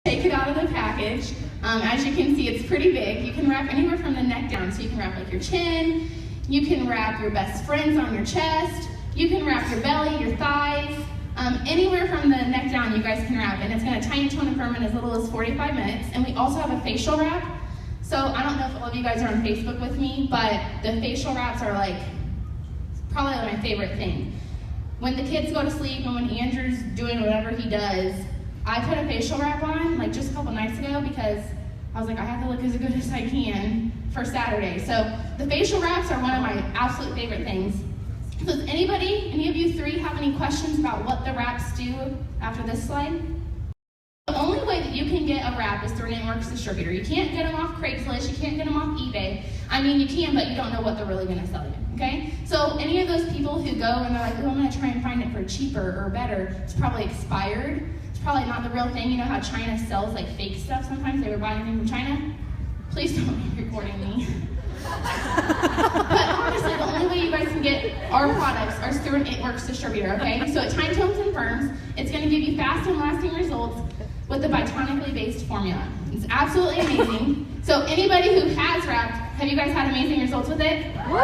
Take it out of the package. As you can see, it's pretty big. You can wrap anywhere from the neck down. So you can wrap like your chin, you can wrap your best friends on your chest, you can wrap your belly, your thighs, anywhere from the neck down you guys can wrap. And it's gonna tiny tone and firm in as little as 45 minutes. And we also have a facial wrap. So I don't know if all of you guys are on Facebook with me, but the facial wraps are like probably my favorite thing. When the kids go to sleep and when Andrew's doing whatever he does, I put a facial wrap on like just a couple nights ago because I was like, I have to look as good as I can for Saturday. So the facial wraps are one of my absolute favorite things. So does any of you three have any questions about what the wraps do after this slide? The only way that you can get a wrap is through an Works distributor. You can't get them off Craigslist, you can't get them off eBay. I mean, you can, but you don't know what they're really gonna sell you, okay? So any of those people who go and they're like, oh, I'm gonna try and find it for cheaper or better, it's probably expired. It's probably not the real thing. You know how China sells like fake stuff sometimes? They were buying anything from China? Please don't be recording me. But honestly, the only way you guys can get our products are through an Works distributor, okay? So it time tones and firms. It's gonna give you fast and lasting results with the biotonically based formula. It's absolutely amazing. So anybody who has wrapped, have you guys had amazing results with it? Woo!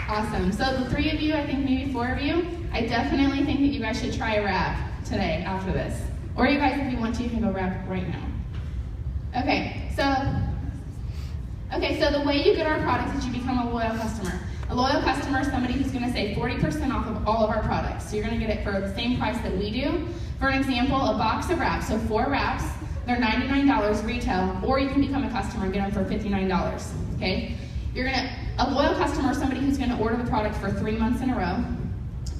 Awesome. So the three of you, I think maybe four of you, I definitely think that you guys should try a wrap today after this. Or you guys, if you want to, you can go wrap right now. Okay, so the way you get our products is you become a loyal customer. A loyal customer is somebody who's gonna save 40% off of all of our products. So you're gonna get it for the same price that we do. For an example, a box of wraps, so 4 wraps, they're $99 retail, or you can become a customer and get them for $59, okay? A loyal customer is somebody who's gonna order the product for 3 months in a row.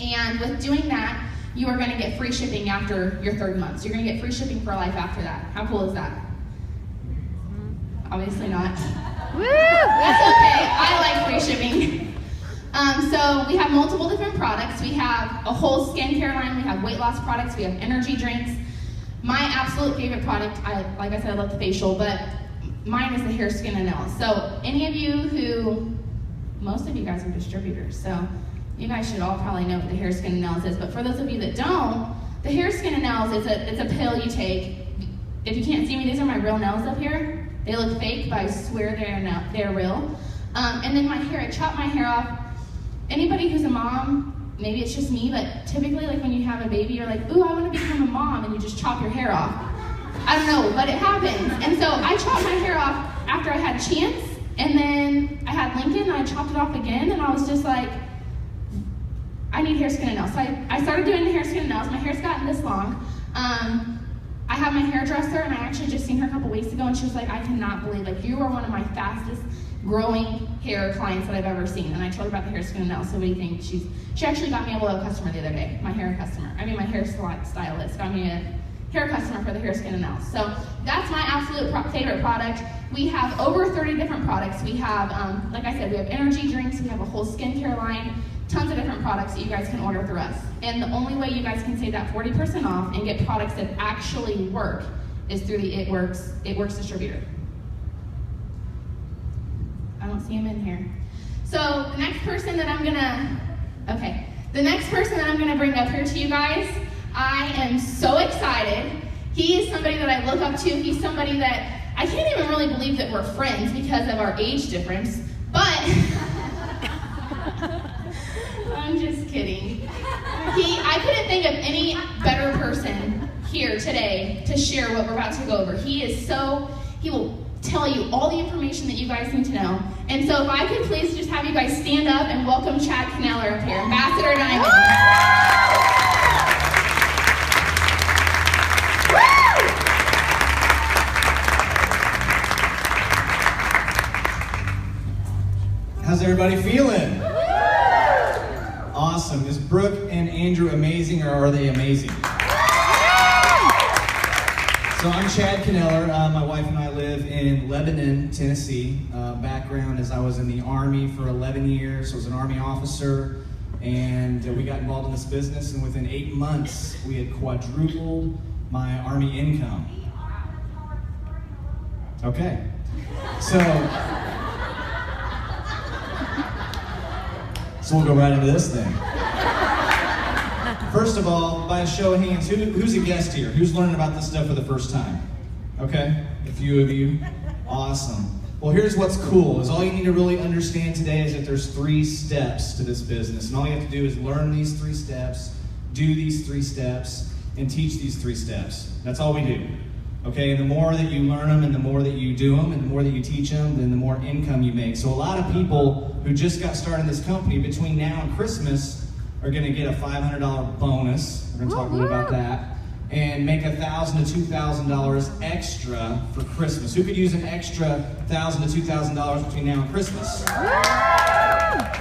And with doing that, you are gonna get free shipping after your 3rd month. So you're gonna get free shipping for life after that. How cool is that? Obviously not. Woo! That's okay, I like free shipping. So we have multiple different products. We have a whole skincare line, we have weight loss products, we have energy drinks. My absolute favorite product, like I said, I love the facial, but mine is the hair, skin, and nails. So any of you most of you guys are distributors, so you guys should all probably know what the hair, skin, and nails is. But for those of you that don't, the hair, skin, and nails is it's a pill you take. If you can't see me, these are my real nails up here. They look fake, but I swear they're real. And then my hair, I chop my hair off. Anybody who's a mom, maybe it's just me, but typically like when you have a baby, you're like, ooh, I want to become a mom, and you just chop your hair off. I don't know, but it happens. And so I chopped my hair off after I had Chance, and then I had Lincoln, and I chopped it off again, and I was just like, I need hair, skin, and nails. So I started doing the hair, skin, and nails. My hair's gotten this long. I have my hairdresser, and I actually just seen her a couple weeks ago, and she was like, I cannot believe, like, you are one of my fastest growing hair clients that I've ever seen. And I told her about the hair, skin, and nails. So what do you think? She actually got me a loyal customer the other day. My hair stylist got me a hair customer for the hair, skin, and nails. So that's my absolute favorite product. We have over 30 different products. We have, like I said, we have energy drinks. We have a whole skincare line. Tons of different products that you guys can order through us. And the only way you guys can save that 40% off and get products that actually work is through the It Works distributor. I don't see him in here. So the next person that I'm gonna bring up here to you guys, I am so excited. He is somebody that I look up to. He's somebody that I can't even really believe that we're friends because of our age difference, but I'm just kidding. I couldn't think of any better person here today to share what we're about to go over. He will tell you all the information that you guys need to know. And so if I could please just have you guys stand up and welcome Chad Kneller up here, Ambassador Diamond. How's everybody feeling? Awesome. Is Brooke and Andrew amazing, or are they amazing? So I'm Chad Kneller. My wife and I live in Lebanon, Tennessee. Background is I was in the Army for 11 years. I was an Army officer, and we got involved in this business, and within 8 months, we had quadrupled my Army income. Okay. So we'll go right into this thing. First of all, by a show of hands, who's a guest here? Who's learning about this stuff for the first time? Okay, a few of you. Awesome. Well, here's what's cool, is all you need to really understand today is that there's 3 steps to this business. And all you have to do is learn these 3 steps, do these 3 steps, and teach these 3 steps. That's all we do. Okay, and the more that you learn them and the more that you do them and the more that you teach them, then the more income you make. So a lot of people who just got started in this company between now and Christmas are going to get a $500 bonus. We're going to talk a little about that. And make $1,000 to $2,000 extra for Christmas. Who could use an extra $1,000 to $2,000 between now and Christmas?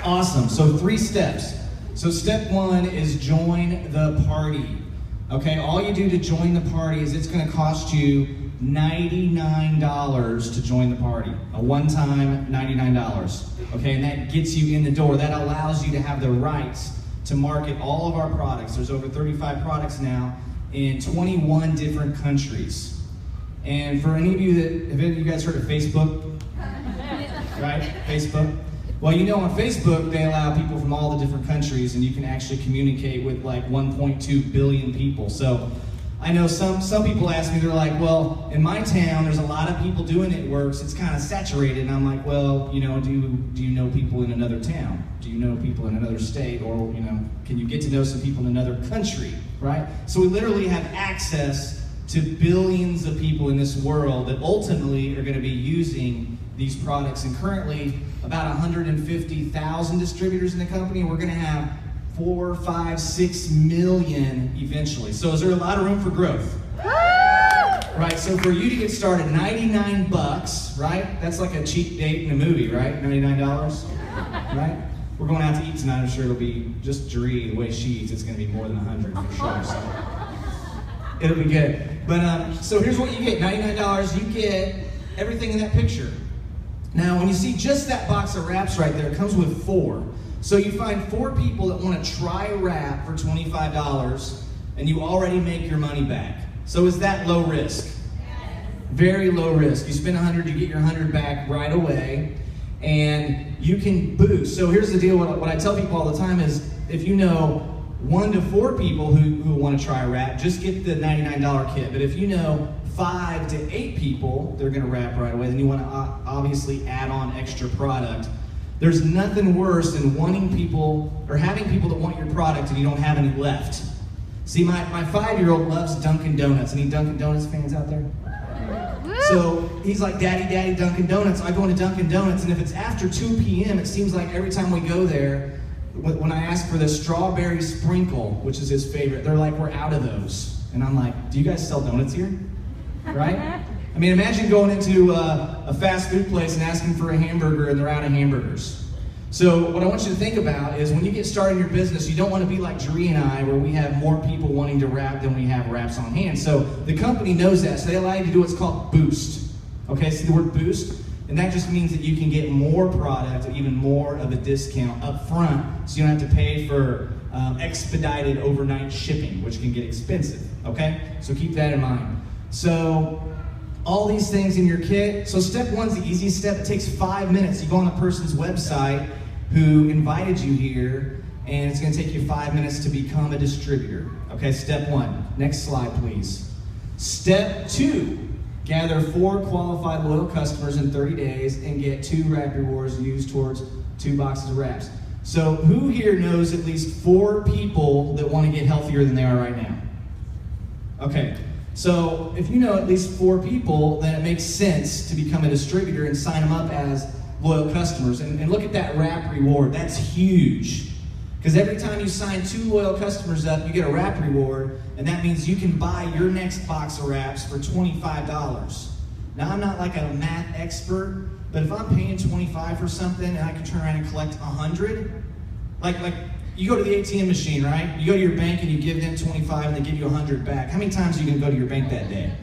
Awesome. So 3 steps. So step 1 is join the party. Okay, all you do to join the party is it's going to cost you $99 to join the party. A one-time $99. Okay, and that gets you in the door. That allows you to have the rights to market all of our products. There's over 35 products now in 21 different countries. And for any of you that, have any of you guys heard of Facebook? Right, Facebook? Well, you know on Facebook, they allow people from all the different countries and you can actually communicate with like 1.2 billion people. So I know some people ask me, they're like, well, in my town, there's a lot of people doing it, Works, it's kind of saturated. And I'm like, well, you know, do you know people in another town? Do you know people in another state? Or, you know, can you get to know some people in another country, right? So we literally have access to billions of people in this world that ultimately are going to be using these products. And currently, about 150,000 distributors in the company. We're going to have 4, 5, 6 million eventually. So is there a lot of room for growth? Right, so for you to get started, $99, right? That's like a cheap date in a movie, right? $99, right? We're going out to eat tonight. I'm sure it'll be just Jeree, the way she eats, it's going to be more than 100 for sure. So it'll be good. But so here's what you get. $99, you get everything in that picture. Now, when you see just that box of wraps right there, it comes with 4. So you find 4 people that want to try a wrap for $25, and you already make your money back. So is that low risk? Yes. Very low risk. You spend 100, you get your 100 back right away, and you can boost. So here's the deal, what I tell people all the time is, if you know 1 to 4 people who want to try a wrap, just get the $99 kit. But if you know 5 to 8 people they're going to wrap right away, then you want to obviously add on extra product. There's nothing worse than wanting people, or having people that want your product and you don't have any left. See, my 5-year-old loves Dunkin' Donuts. Any Dunkin' Donuts fans out there? So he's like, Daddy, Dunkin' Donuts. I go into Dunkin' Donuts, and if it's after 2 p.m., it seems like every time we go there, when I ask for the strawberry sprinkle, which is his favorite, they're like, we're out of those. And I'm like, do you guys sell donuts here? Right? I mean, imagine going into a fast food place and asking for a hamburger and they're out of hamburgers. So what I want you to think about is when you get started in your business, you don't want to be like Jeree and I, where we have more people wanting to wrap than we have wraps on hand. So the company knows that, so they allow you to do what's called boost. Okay, see the word boost? And that just means that you can get more product at even more of a discount up front, so you don't have to pay for expedited overnight shipping, which can get expensive. Okay, so keep that in mind. So all these things in your kit. So step 1's the easiest step. It takes 5 minutes. You go on the person's website who invited you here, and it's going to take you 5 minutes to become a distributor. Okay, step 1. Next slide, please. Step 2, gather 4 qualified loyal customers in 30 days and get 2 wrap rewards used towards 2 boxes of wraps. So who here knows at least 4 people that want to get healthier than they are right now? Okay. So if you know at least 4 people, then it makes sense to become a distributor and sign them up as loyal customers. And look at that wrap reward. That's huge. Because every time you sign 2 loyal customers up, you get a wrap reward, and that means you can buy your next box of wraps for $25. Now, I'm not like a math expert, but if I'm paying $25 for something and I can turn around and collect 100, like you go to the ATM machine, right? You go to your bank and you give them 25 and they give you 100 back. How many times are you going to go to your bank that day?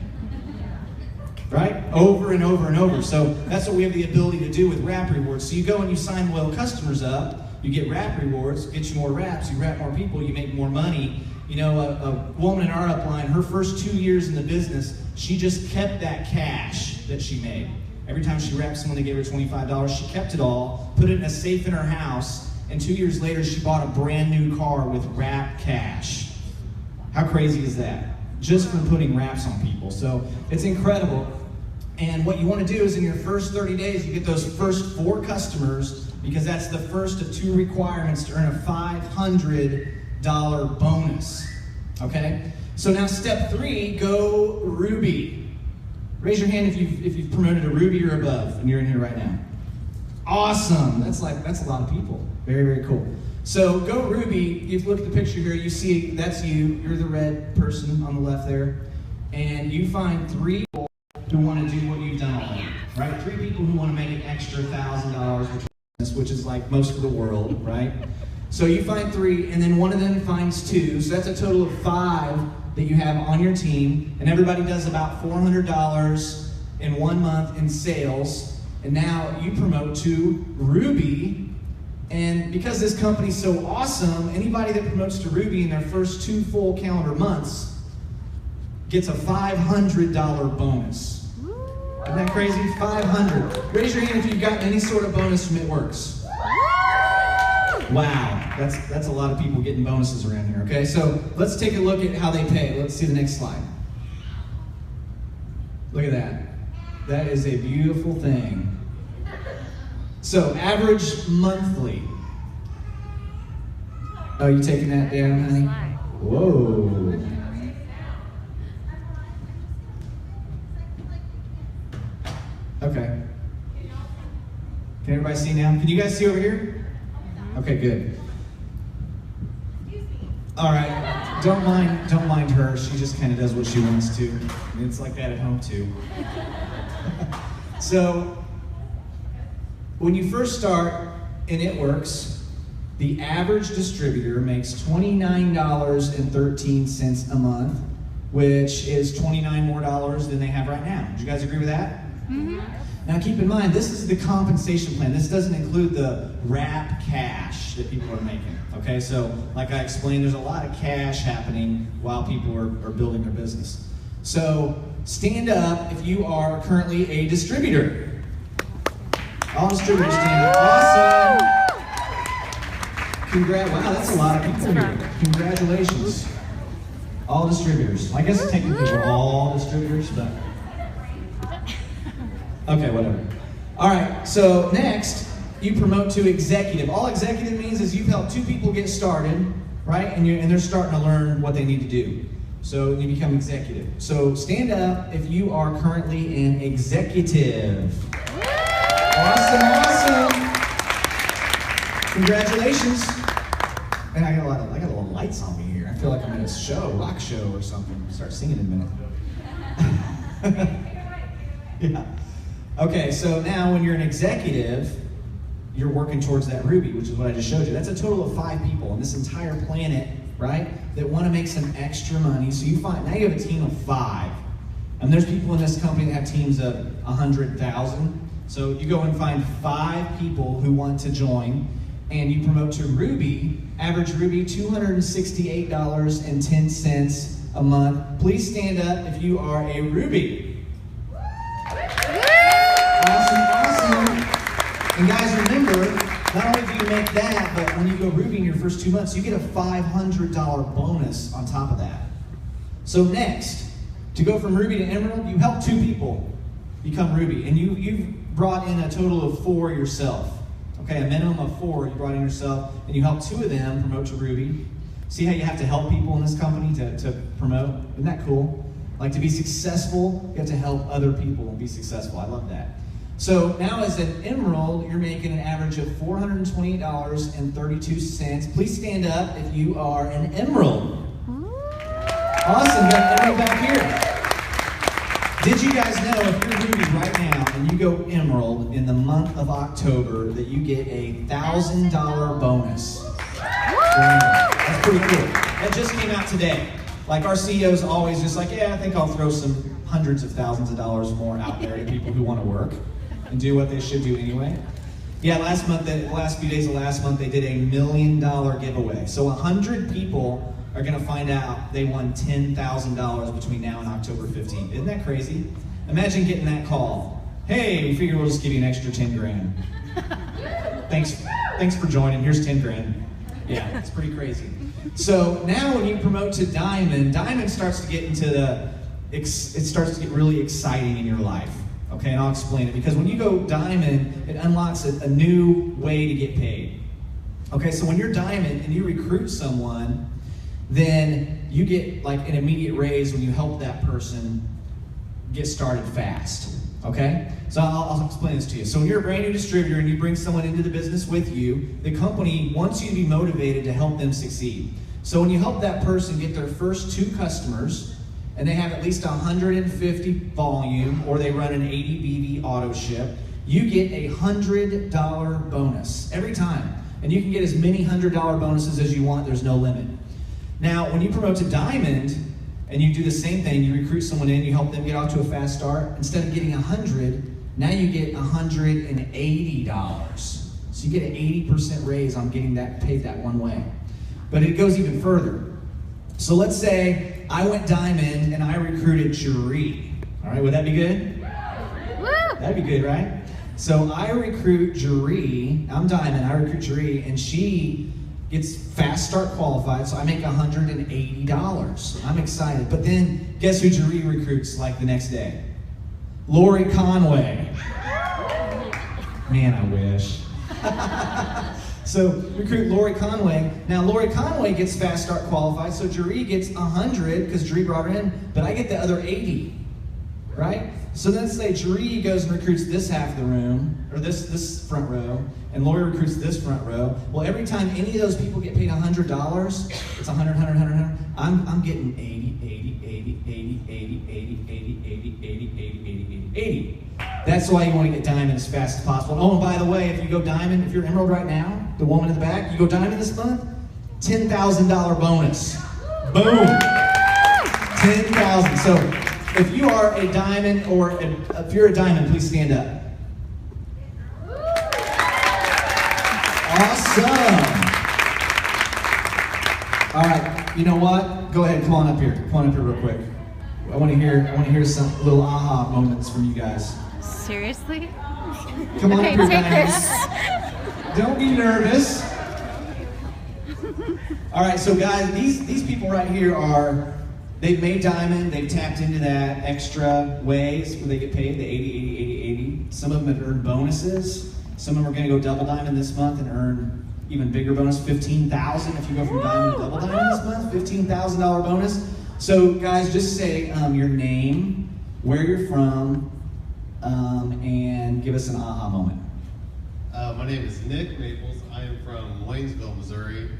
Right? Over and over and over. So that's what we have the ability to do with wrap rewards. So you go and you sign loyal customers up, you get wrap rewards, get you more wraps, you wrap more people, you make more money. You know, a woman in our upline, her first 2 years in the business, she just kept that cash that she made. Every time she wrapped someone, they gave her $25. She kept it all, put it in a safe in her house, and 2 years later, she bought a brand new car with wrapped cash. How crazy is that? Just from putting wraps on people. So it's incredible. And what you want to do is in your first 30 days, you get those first 4 customers, because that's the first of 2 requirements to earn a $500 bonus. Okay? So now step 3, go Ruby. Raise your hand if you've promoted a Ruby or above, and you're in here right now. Awesome. That's a lot of people. Very, very cool. So go Ruby. If you look at the picture here, you see that's you. You're the red person on the left there. And you find 3 people who want to do what you've done already, right? 3 people who want to make an extra $1,000, which is like most of the world, right? So you find 3, and then one of them finds 2. So that's a total of 5 that you have on your team. And everybody does about $400 in 1 month in sales. And now you promote to Ruby. And because this company's so awesome, anybody that promotes to Ruby in their first 2 full calendar months gets a $500 bonus. Isn't that crazy? 500. Raise your hand if you've gotten any sort of bonus from It Works. Wow, that's a lot of people getting bonuses around here. Okay, so let's take a look at how they pay. Let's see the next slide. Look at that. That is a beautiful thing. So average monthly. Oh, you taking that down, honey? Whoa. Okay. Can everybody see now? Can you guys see over here? Okay, good. All right. Don't mind her. She just kind of does what she wants to. It's like that at home too. So, when you first start in It Works, the average distributor makes $29.13 a month, which is $29 more than they have right now. Do you guys agree with that? Mm-hmm. Now keep in mind, this is the compensation plan. This doesn't include the wrap cash that people are making. Okay, so like I explained, there's a lot of cash happening while people are building their business. So stand up if you are currently a distributor. All distributors stand up. Awesome. Wow, that's a lot of people here. Congratulations. All distributors. I guess technically we're all distributors, but okay, whatever. All right, so next, you promote to executive. All executive means is you've helped 2 people get started, right? And they're starting to learn what they need to do. So you become executive. So stand up if you are currently an executive. Awesome. Congratulations. And I got a lot of lights on me here. I feel like I'm in a show, rock show or something. I'll start singing in a minute. Yeah. Okay, so now when you're an executive, you're working towards that Ruby, which is what I just showed you. That's a total of 5 people on this entire planet, right, that want to make some extra money. So now you have a team of 5. And there's people in this company that have teams of 100,000. So you go and find 5 people who want to join, and you promote to Ruby. Average Ruby, $268.10 a month. Please stand up if you are a Ruby. Awesome. And guys, remember, not only do you make that, but when you go Ruby in your first 2 months, you get a $500 bonus on top of that. So next, to go from Ruby to Emerald, you help 2 people become Ruby, and you've brought in a total of 4 yourself. Okay, a minimum of 4 you brought in yourself, and you help 2 of them promote to Ruby. See how you have to help people in this company to promote? Isn't that cool? Like, to be successful, you have to help other people be successful. I love that. So now as an Emerald, you're making an average of $428.32. Please stand up if you are an Emerald. Awesome, got Emerald back here. Did you guys know if you're Ruby right now and you go Emerald in the month of October that you get a $1,000 bonus? That's pretty cool. That just came out today. Like, our CEO's always just like, yeah, I think I'll throw some hundreds of thousands of dollars more out there to people who want to work and do what they should do anyway. Yeah, the last few days of last month, they did a $1 million giveaway. So 100 people are gonna find out they won $10,000 between now and October 15th. Isn't that crazy? Imagine getting that call. Hey, we figure we'll just give you an extra 10 grand. Thanks for joining, here's 10 grand. Yeah, it's pretty crazy. So now when you promote to diamond, diamond starts to get into it starts to get really exciting in your life. Okay, and I'll explain it. Because when you go diamond, it unlocks a new way to get paid. Okay, so when you're diamond and you recruit someone, then you get like an immediate raise when you help that person get started fast. Okay? So I'll explain this to you. So when you're a brand new distributor and you bring someone into the business with you, the company wants you to be motivated to help them succeed. So when you help that person get their first 2 customers, and they have at least 150 volume, or they run an 80 BV auto ship, you get a $100 bonus every time. And you can get as many $100 bonuses as you want, there's no limit. Now, when you promote to diamond, and you do the same thing, you recruit someone in, you help them get off to a fast start, instead of getting 100, now you get $180. So you get an 80% raise on getting that paid that one way. But it goes even further. So let's say I went diamond and I recruited Jeree. All right, would that be good? That'd be good, right? So I recruit Jeree, I'm diamond, I recruit Jeree, and she gets fast start qualified, so I make $180. I'm excited. But then guess who Jeree recruits like the next day? Lori Conway. Man, I wish. So recruit Lori Conway. Now Lori Conway gets fast start qualified, so Jeree gets 100 because Jeree brought her in, but I get the other 80, right? So let's say Jeree goes and recruits this half of the room, or this front row, and Lori recruits this front row. Well, every time any of those people get paid $100, it's 100, 100, 100, 100. I'm getting 80, 80, 80, 80, 80, 80, 80, 80, 80, 80, 80, 80. That's why you want to get diamond as fast as possible. Oh, and by the way, if you go diamond, if you're emerald right now, the woman in the back, you go diamond this month, $10,000 bonus. Boom. 10,000. So if you are a diamond, or if you're a diamond, please stand up. Awesome. All right, you know what? Go ahead, come on up here. Come on up here real quick. I want to hear some little aha moments from you guys. Seriously? Come on Okay, up here, take guys. Don't be nervous. All right, so guys, these people right here they've made diamond, they've tapped into that extra ways where they get paid, the 80, 80, 80, 80. Some of them have earned bonuses. Some of them are going to go double diamond this month and earn even bigger bonus, $15,000 if you go from diamond to double diamond this month, $15,000 bonus. So guys, just say your name, where you're from, and give us an aha moment. My name is Nick Maples. I am from Waynesville, Missouri.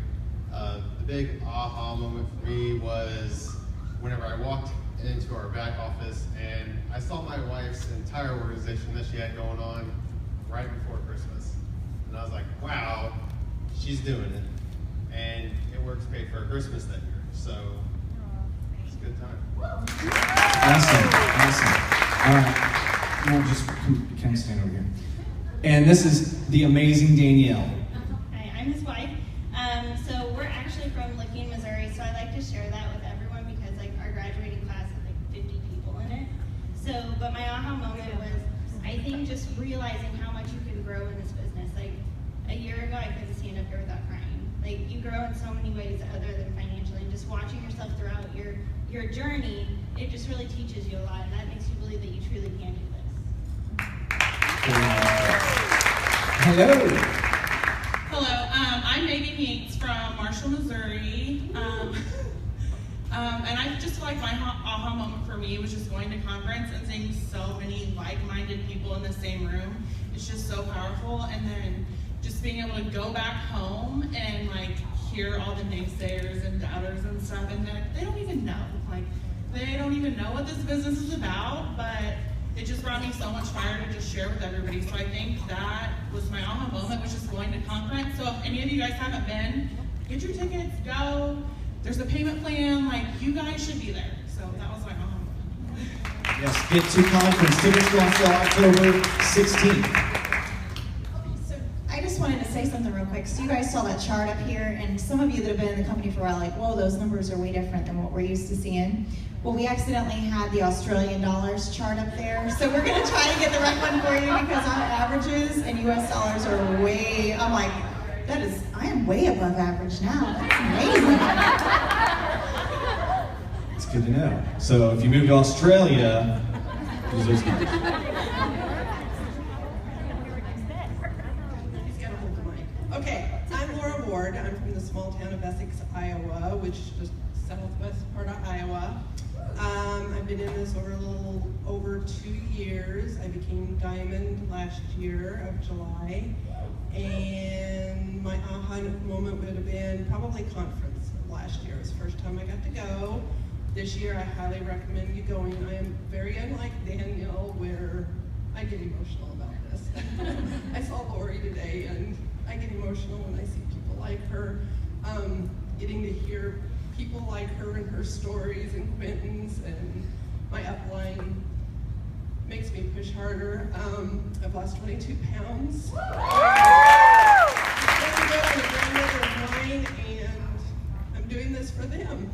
The big aha moment for me was whenever I walked into our back office and I saw my wife's entire organization that she had going on right before Christmas. And I was like, wow, she's doing it. And it works paid for Christmas that year. So it's a good time. Awesome. All right. We'll just kind of stand over here. And this is the amazing Danielle. Hi, I'm his wife. So we're actually from Licking, Missouri, so I like to share that with everyone because like our graduating class has like 50 people in it. So, but my aha moment was, I think just realizing how much you can grow in this business. Like a year ago, I couldn't stand up here without crying. Like you grow in so many ways other than financially, and just watching yourself throughout your journey, it just really teaches you a lot, and that makes you believe that you truly can do this. Hello. Hello, I'm Megan Yates from Marshall, Missouri. And I just feel like my aha moment for me was just going to conference and seeing so many like-minded people in the same room. It's just so powerful. And then just being able to go back home and like hear all the naysayers and doubters and stuff, and they don't even know. Like they don't even know what this business is about, but it just brought me so much fire to just share with everybody. So I think that was my aha moment, was just going to conference. So if any of you guys haven't been, get your tickets, go. There's a payment plan, like you guys should be there. So that was my aha moment. Yes, get to conference. Tickets go on sale October 16th. So I just wanted to say something real quick. So you guys saw that chart up here, and some of you that have been in the company for a while, like, whoa, those numbers are way different than what we're used to seeing. Well, we accidentally had the Australian dollars chart up there, so we're going to try to get the right one for you because our averages and U.S. dollars are way, I'm like, I am way above average now. That's amazing. It's good to know. So if you move to Australia, use those numbers. Okay, I'm Laura Ward. I'm from the small town of Essex, Iowa, which is just southwest part of Iowa. I've been in this over a little over 2 years. I became diamond last year of July, and my aha moment would have been probably conference last year. It was the first time I got to go. This year, I highly recommend you going. I am very unlike Danielle, where I get emotional about this. I saw Lori today, and I get emotional when I see people like her. Getting to hear people like her and her stories and Quentin's and my upline makes me push harder. I've lost 22 pounds. I'm a grandmother of mine, and I'm doing this for them.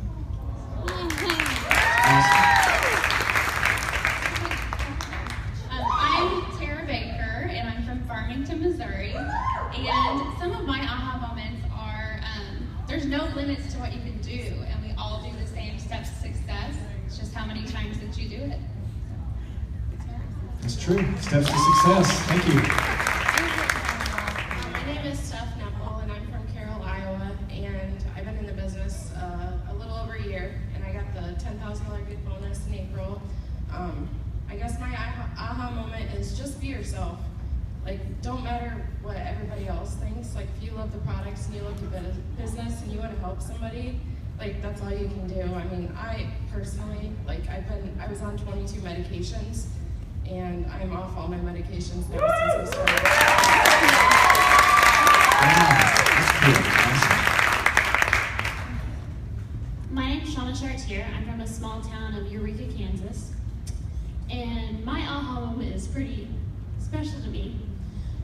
I'm Tara Baker, and I'm from Farmington, Missouri. And some of my aha moments are, there's no limits to what you can do, and we all do the same steps to success. It's just how many times that you do it. That's true. Steps to success. Thank you. My name is Steph Nepple, and I'm from Carroll, Iowa, and I've been in the business a little over a year, and I got the $10,000 good bonus in April. I guess my aha moment is just be yourself. Like, don't matter what everybody else thinks. Like, if you love the products and you love the business and you want to help somebody, like, that's all you can do. I mean, I personally, like, I was on 22 medications, and I'm off all my medications now since I started. My name's Shauna Chartier. I'm from a small town of Eureka, Kansas. And my aha moment is pretty special to me.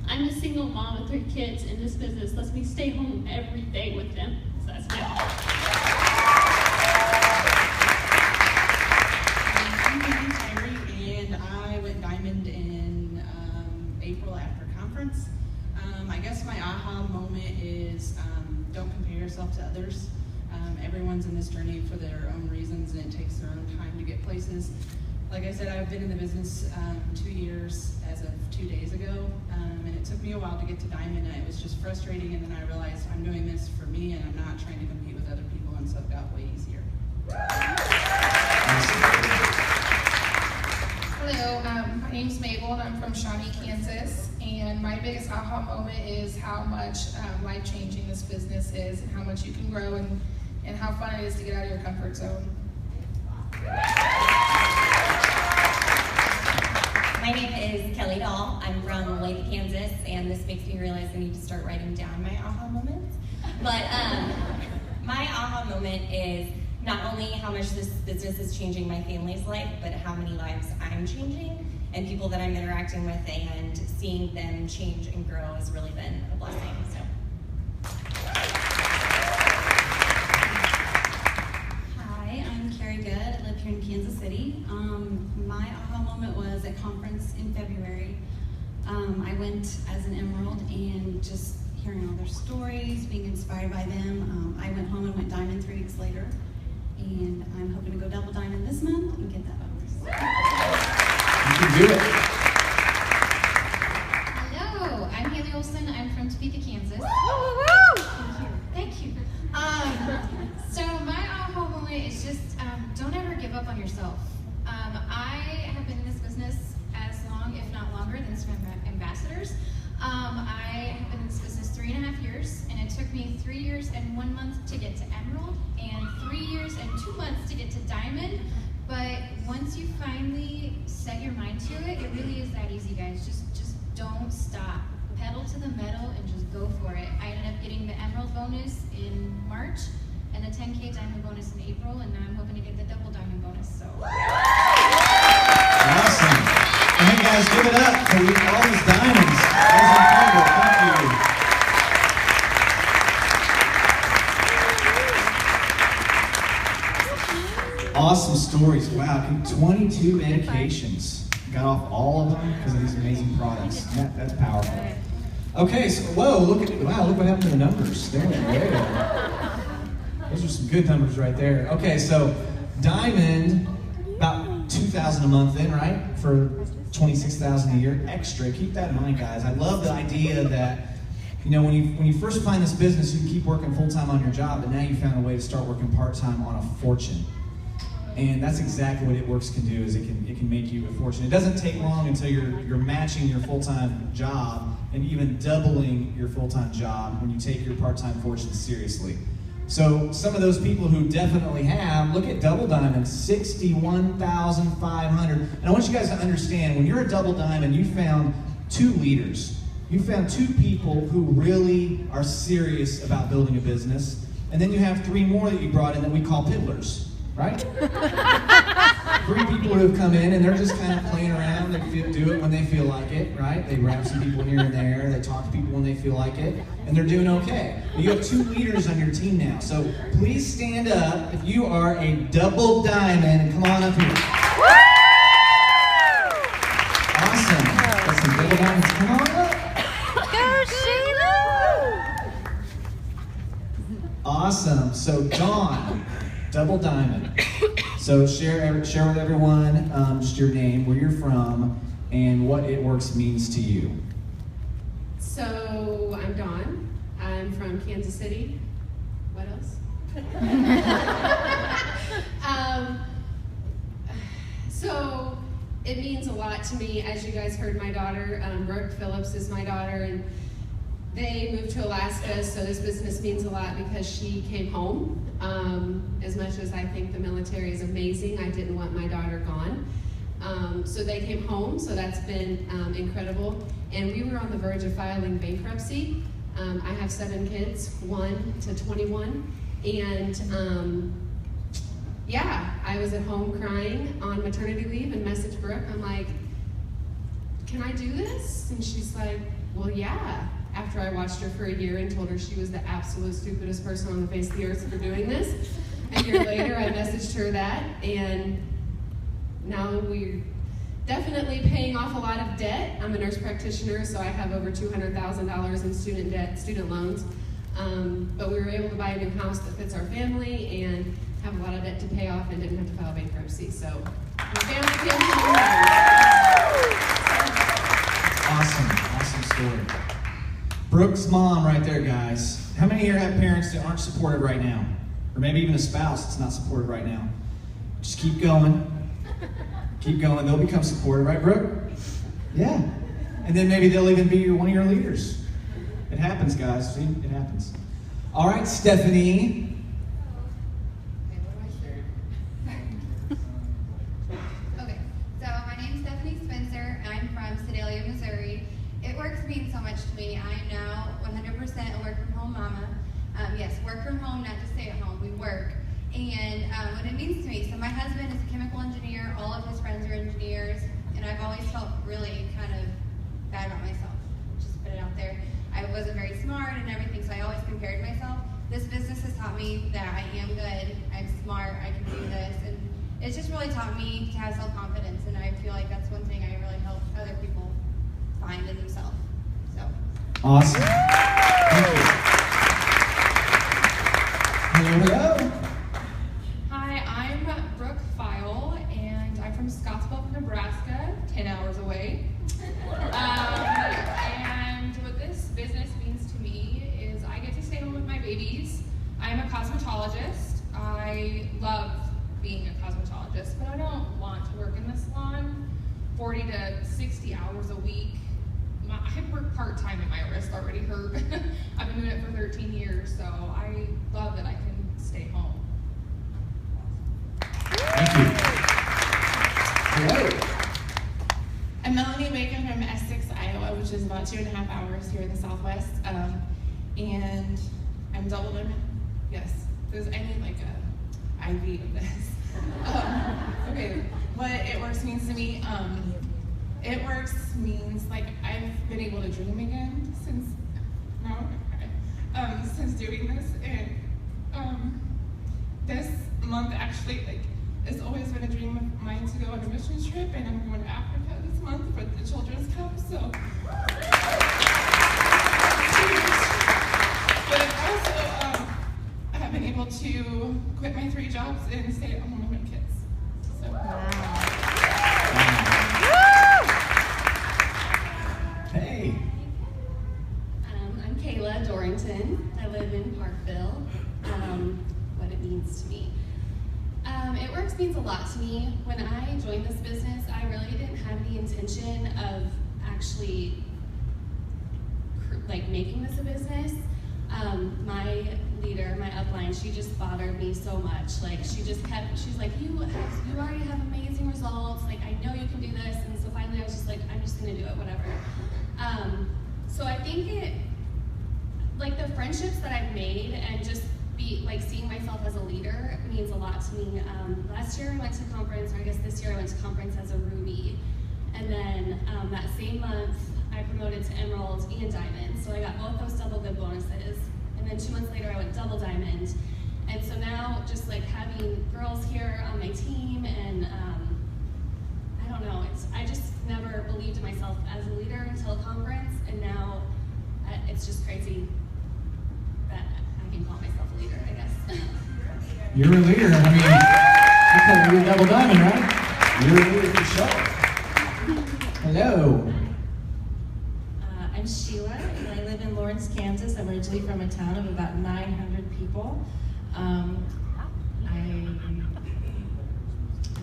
I'm a single mom with 3 kids, and this business lets me stay home every day with them. So that's my aha. I'm Tyree, and I went diamond in April after conference. I guess my aha moment is don't compare yourself to others. Everyone's in this journey for their own reasons, and it takes their own time to get places. Like I said, I've been in the business 2 years as of 2 days ago, and it took me a while to get to diamond, and it was just frustrating, and then I realized I'm doing this for me, and I'm not trying to compete with other people, and so it got way easier. Hello, my name's Mabel, and I'm from Shawnee, Kansas, and my biggest aha moment is how much life-changing this business is, and how much you can grow, and how fun it is to get out of your comfort zone. My name is Kelly Dahl. I'm from Lake, Kansas, and this makes me realize I need to start writing down my aha moments. But my aha moment is not only how much this business is changing my family's life, but how many lives I'm changing and people that I'm interacting with, and seeing them change and grow has really been a blessing. So. Hi, I'm Carrie Good. I live here in Kansas City. My aha moment was at conference in February. I went as an emerald, and just hearing all their stories, being inspired by them. I went home and went diamond 3 weeks later, and I'm hoping to go double diamond this month and get that bonus. You can do it. Hello, I'm Haley Olson. I'm from Topeka, Kansas. Thank you. So my aha moment is just don't ever give up on yourself. I have been in this business as long, if not longer, than some ambassadors. I have been in this business 3.5 years, and it took me 3 years and 1 month to get to emerald, and 3 years and 2 months to get to diamond. But once you finally set your mind to it, it really is that easy, guys. Just don't stop. Pedal to the metal and just go for it. I ended up getting the emerald bonus in March and the 10K diamond bonus in April, and now I'm hoping to get the double diamond bonus. So. Awesome. And hey guys, give it up for all these diamonds. That was incredible. Thank you. Awesome stories. Wow, 22 medications. Got off all of them because of these amazing products. That's powerful. Okay, so whoa, look what happened to the numbers. Those are some good numbers right there. Okay, so Diamond, about $2,000 a month in, right? For $26,000 a year extra. Keep that in mind, guys. I love the idea that, you know, when you first find this business, you can keep working full-time on your job, but now you found a way to start working part-time on a fortune. And that's exactly what Works can do, is it can make you a fortune. It doesn't take long until you're matching your full-time job and even doubling your full-time job when you take your part-time fortune seriously. So some of those people who definitely have, look at Double Diamond, $61,500. And I want you guys to understand, when you're a Double Diamond, you found 2 leaders. You found 2 people who really are serious about building a business. And then you have 3 more that you brought in that we call piddlers, right? 3 people who have come in and they're just kind of playing around. They do it when they feel like it, right? They grab some people here and there. They talk to people when they feel like it. And they're doing okay. But you have 2 leaders on your team now. So please stand up if you are a Double Diamond and come on up here. Awesome. Got some Double Diamonds. Come on up. Go, Sheila! Awesome. So Dawn, Double Diamond. So share with everyone just your name, where you're from, and what Works means to you. So I'm Dawn. I'm from Kansas City. What else? So it means a lot to me. As you guys heard, my daughter, Brooke Phillips, is my daughter, and they moved to Alaska, so this business means a lot because she came home. As much as I think the military is amazing, I didn't want my daughter gone. So they came home, so that's been incredible. And we were on the verge of filing bankruptcy. I have 7 kids, 1 to 21. And yeah, I was at home crying on maternity leave and messaged Brooke. I'm like, can I do this? And she's like, well, yeah. After I watched her for a year and told her she was the absolute stupidest person on the face of the earth for doing this. A year later, I messaged her that, and now we're definitely paying off a lot of debt. I'm a nurse practitioner, so I have over $200,000 in student loans. But we were able to buy a new house that fits our family and have a lot of debt to pay off and didn't have to file bankruptcy. So, my family feels Awesome story. Brooke's mom right there, guys. How many here have parents that aren't supportive right now? Or maybe even a spouse that's not supportive right now? Just keep going. Keep going. They'll become supportive, right, Brooke? Yeah. And then maybe they'll even be one of your leaders. It happens, guys. See? It happens. All right, Stephanie. Okay, so my name's Stephanie Spencer, and I'm from Sedalia, Missouri. Works means so much to me. I am now 100% a work-from-home mama. Yes, work from home, not just stay at home. We work. And what it means to me, so my husband is a chemical engineer. All of his friends are engineers. And I've always felt really kind of bad about myself. Just put it out there. I wasn't very smart and everything, so I always compared myself. This business has taught me that I am good, I'm smart, I can do this. And it's just really taught me to have self-confidence. And I feel like that's one thing I really help other people find in themselves. So. Awesome. Thank you. Hello. Hi, I'm Brooke File, and I'm from Scottsbluff, Nebraska, 10 hours away. And what this business means to me is I get to stay home with my babies. I'm a cosmetologist. I love being a cosmetologist, but I don't want to work in the salon 40 to 60 hours a week. I work part-time and my wrist already hurt. I've been doing it for 13 years, so I love that I can stay home. Thank you. Hello. I'm Melanie Bacon from Essex, Iowa, which is about 2.5 hours here in the Southwest. And I'm double diamond. Yes, I need like a IV of this. Okay, what Works means to me. Works means like I've been able to dream again since doing this, and this month actually it's always been a dream of mine to go on a mission trip, and I'm going to Africa this month for the Children's Cup. So to quit my 3 jobs and stay at home with my kids. So. Hey. I'm Kayla Dorrington. I live in Parkville. What it means to me. It Works means a lot to me. When I joined this business, I really didn't have the intention of actually making this a business. My leader, my upline, she just bothered me so much. Like she's like, you already have amazing results. Like I know you can do this. And so finally I was just like, I'm just gonna do it, whatever. So I think the friendships that I've made and just seeing myself as a leader means a lot to me. Last year I went to conference, or I guess this year I went to conference as a Ruby. And then that same month I promoted to Emerald and Diamond. So I got both those double good bonuses. And then 2 months later I went double Diamond. And so now just having girls here on my team and I don't know, I just never believed in myself as a leader until conference, and now it's just crazy that I can call myself a leader, I guess. You're a leader. I mean, you thought you were double diamond, right? You're a leader for sure. Hello. I'm Sheila, and I live in Lawrence, Kansas. I'm originally from a town of about 900 people.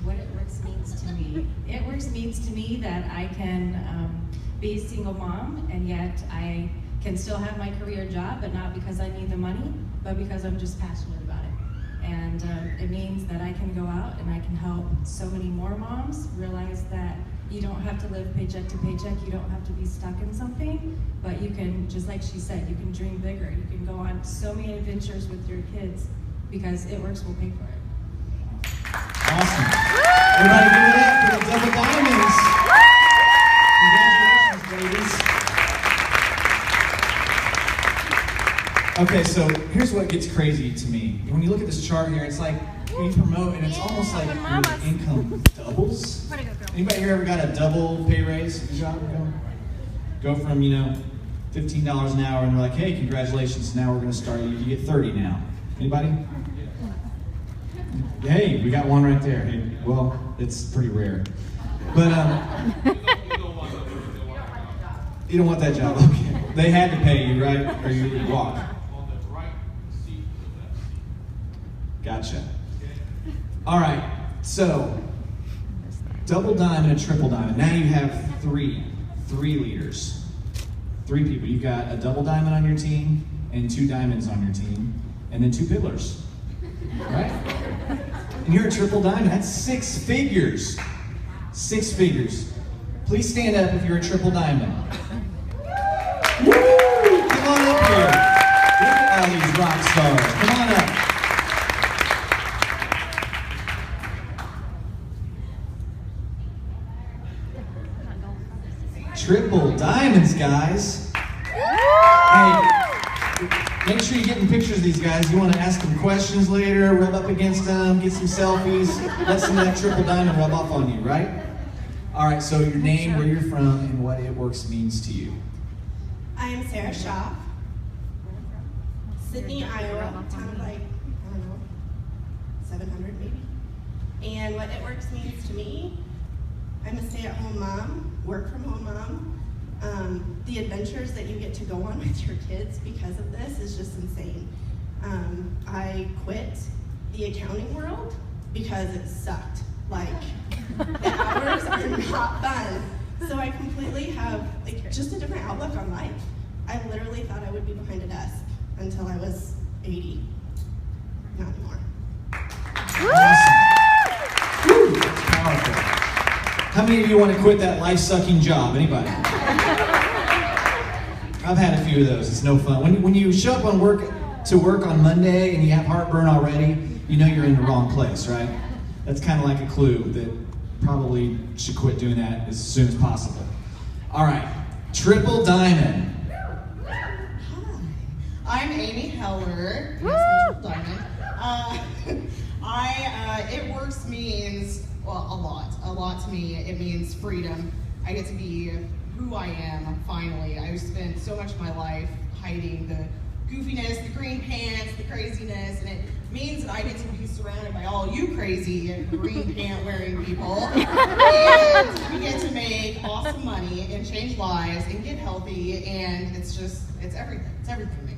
What It Works means to me. It Works means to me that I can be a single mom, and yet I can still have my career job, but not because I need the money, but because I'm just passionate about it. And it means that I can go out and I can help so many more moms realize that you don't have to live paycheck to paycheck, you don't have to be stuck in something, but you can, just like she said, you can dream bigger. You can go on so many adventures with your kids because It Works will pay for it. Awesome. Everybody give it up for the double diamonds. Congratulations, ladies. Okay, so here's what gets crazy to me. When you look at this chart here, it's like you promote, and it's almost like your income doubles. Anybody here ever got a double pay raise at the job? Go from, $15 an hour, and they're like, hey, congratulations, now we're going to start you get 30 now. Anybody? Hey, we got one right there. Hey, well, it's pretty rare. But you don't want that job. Okay. They had to pay you, right? Or you would walk. Gotcha. All right, so double diamond and triple diamond. Now you have three leaders, 3 people. You've got a double diamond on your team and 2 diamonds on your team, and then 2 pillars, right? And you're a triple diamond. That's 6 figures. 6 figures. Please stand up if you're a triple diamond. Woo! Come on up here. Look at all these rock stars. Come on up. Triple diamonds, guys. Hey, make sure you're getting pictures of these guys. You want to ask them questions later, rub up against them, get some selfies, let some of that triple diamond rub off on you, right? All right, so your name, where you're from, and what It Works means to you. I am Sarah Schaff, Sydney, Iowa, town of 700 maybe. And what It Works means to me, I'm a stay-at-home mom, work-from-home mom. The adventures that you get to go on with your kids because of this is just insane. I quit the accounting world because it sucked. Like, the hours are not fun. So I completely have just a different outlook on life. I literally thought I would be behind a desk until I was 80. Not anymore. Woo, that's powerful. How many of you want to quit that life-sucking job? Anybody? I've had a few of those. It's no fun. When you show up on work on Monday and you have heartburn already, you know you're in the wrong place, right? That's kind of like a clue that probably should quit doing that as soon as possible. All right, triple diamond. I'm Amy Heller. Yes, I'm triple diamond. It Works means, well, a lot to me. It means freedom. I get to be who I am, finally. I've spent so much of my life hiding the goofiness, the green pants, the craziness, and it means that I get to be surrounded by all you crazy and green pant wearing people. And we get to make awesome money and change lives and get healthy, and it's everything. It's everything to me.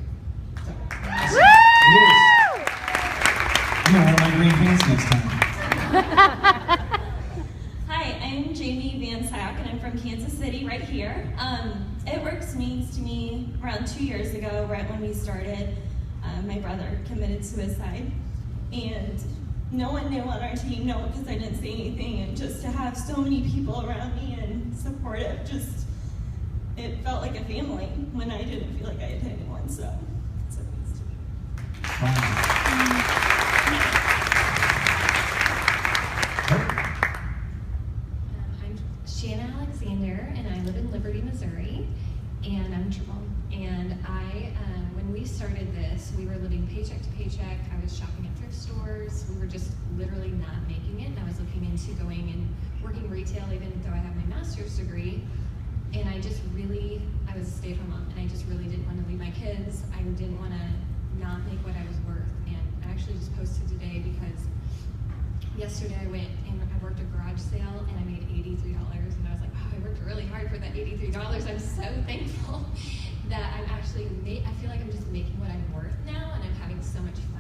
So. It is. I'm gonna wear my green pants next time. Hi, I'm Jamie Van Sack, and I'm from Kansas City, right here. It Works means to me, around 2 years ago, right when we started, my brother committed suicide, and no one knew on our team, no one, because I didn't say anything, and just to have so many people around me and supportive, it felt like a family when I didn't feel like I had anyone, so that's what it means to me. I'm Shanna Alexander, and I live in Liberty, Missouri, and I'm triple. And when we started this, we were living paycheck to paycheck. I was shopping at thrift stores. We were just literally not making it. And I was looking into going and working retail, even though I have my master's degree. And I was a stay-at-home mom, and I just really didn't want to leave my kids. I didn't want to not make what I was worth. And I actually just posted today because yesterday I went and I worked a garage sale, and I made $83. And I was like, oh, I worked really hard for that $83. I'm so thankful that I feel like I'm just making what I'm worth now, and I'm having so much fun.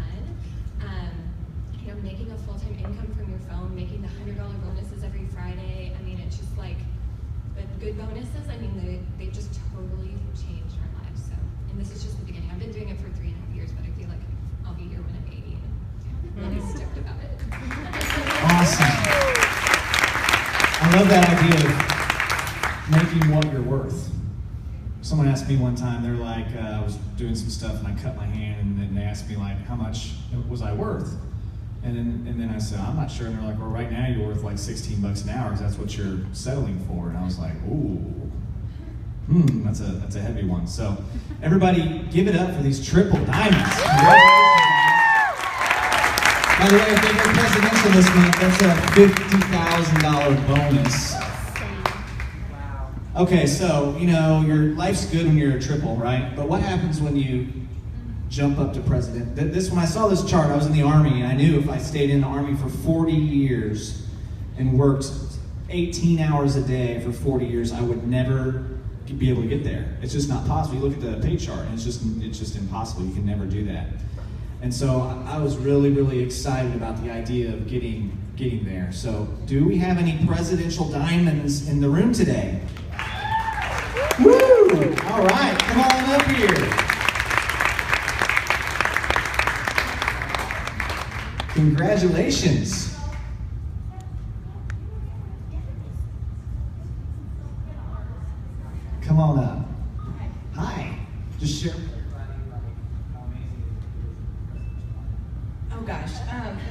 Making a full-time income from your phone, making the $100 bonuses every Friday. I mean, it's just like the good bonuses. I mean, they just totally changed our lives. So, and this is just the beginning. I've been doing it for 3.5 years, but I feel like I'll be here when I'm 80, and I'm really stoked about it. Awesome. I love that idea of making what you're worth. Someone asked me one time, they're like, I was doing some stuff and I cut my hand, and then they asked me like, how much was I worth? And then I said, I'm not sure. And they're like, well, right now you're worth like $16 an hour, because that's what you're settling for. And I was like, ooh, that's a heavy one. So everybody, give it up for these triple diamonds. By the way, if they go presidential this month, that's a $50,000 bonus. Okay, so, your life's good when you're a triple, right? But what happens when you jump up to president? When I saw this chart, I was in the Army, and I knew if I stayed in the Army for 40 years and worked 18 hours a day for 40 years, I would never be able to get there. It's just not possible. You look at the pay chart, and it's just impossible. You can never do that. And so I was really, really excited about the idea of getting there. So, do we have any presidential diamonds in the room today? Woo! All right, come on up here. Congratulations. Come on up. Hi. Just share with everybody how amazing it is. Oh gosh.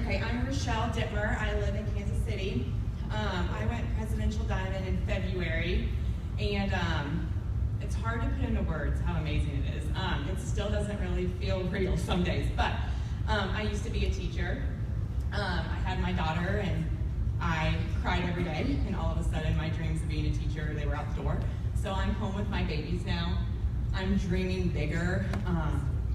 Okay, I'm Rochelle Dittmer. I live in Kansas City. I went Presidential Diamond in February, and it's hard to put into words how amazing it is. It still doesn't really feel real some days, but I used to be a teacher. I had my daughter, and I cried every day, and all of a sudden my dreams of being a teacher, they were out the door. So I'm home with my babies now. I'm dreaming bigger.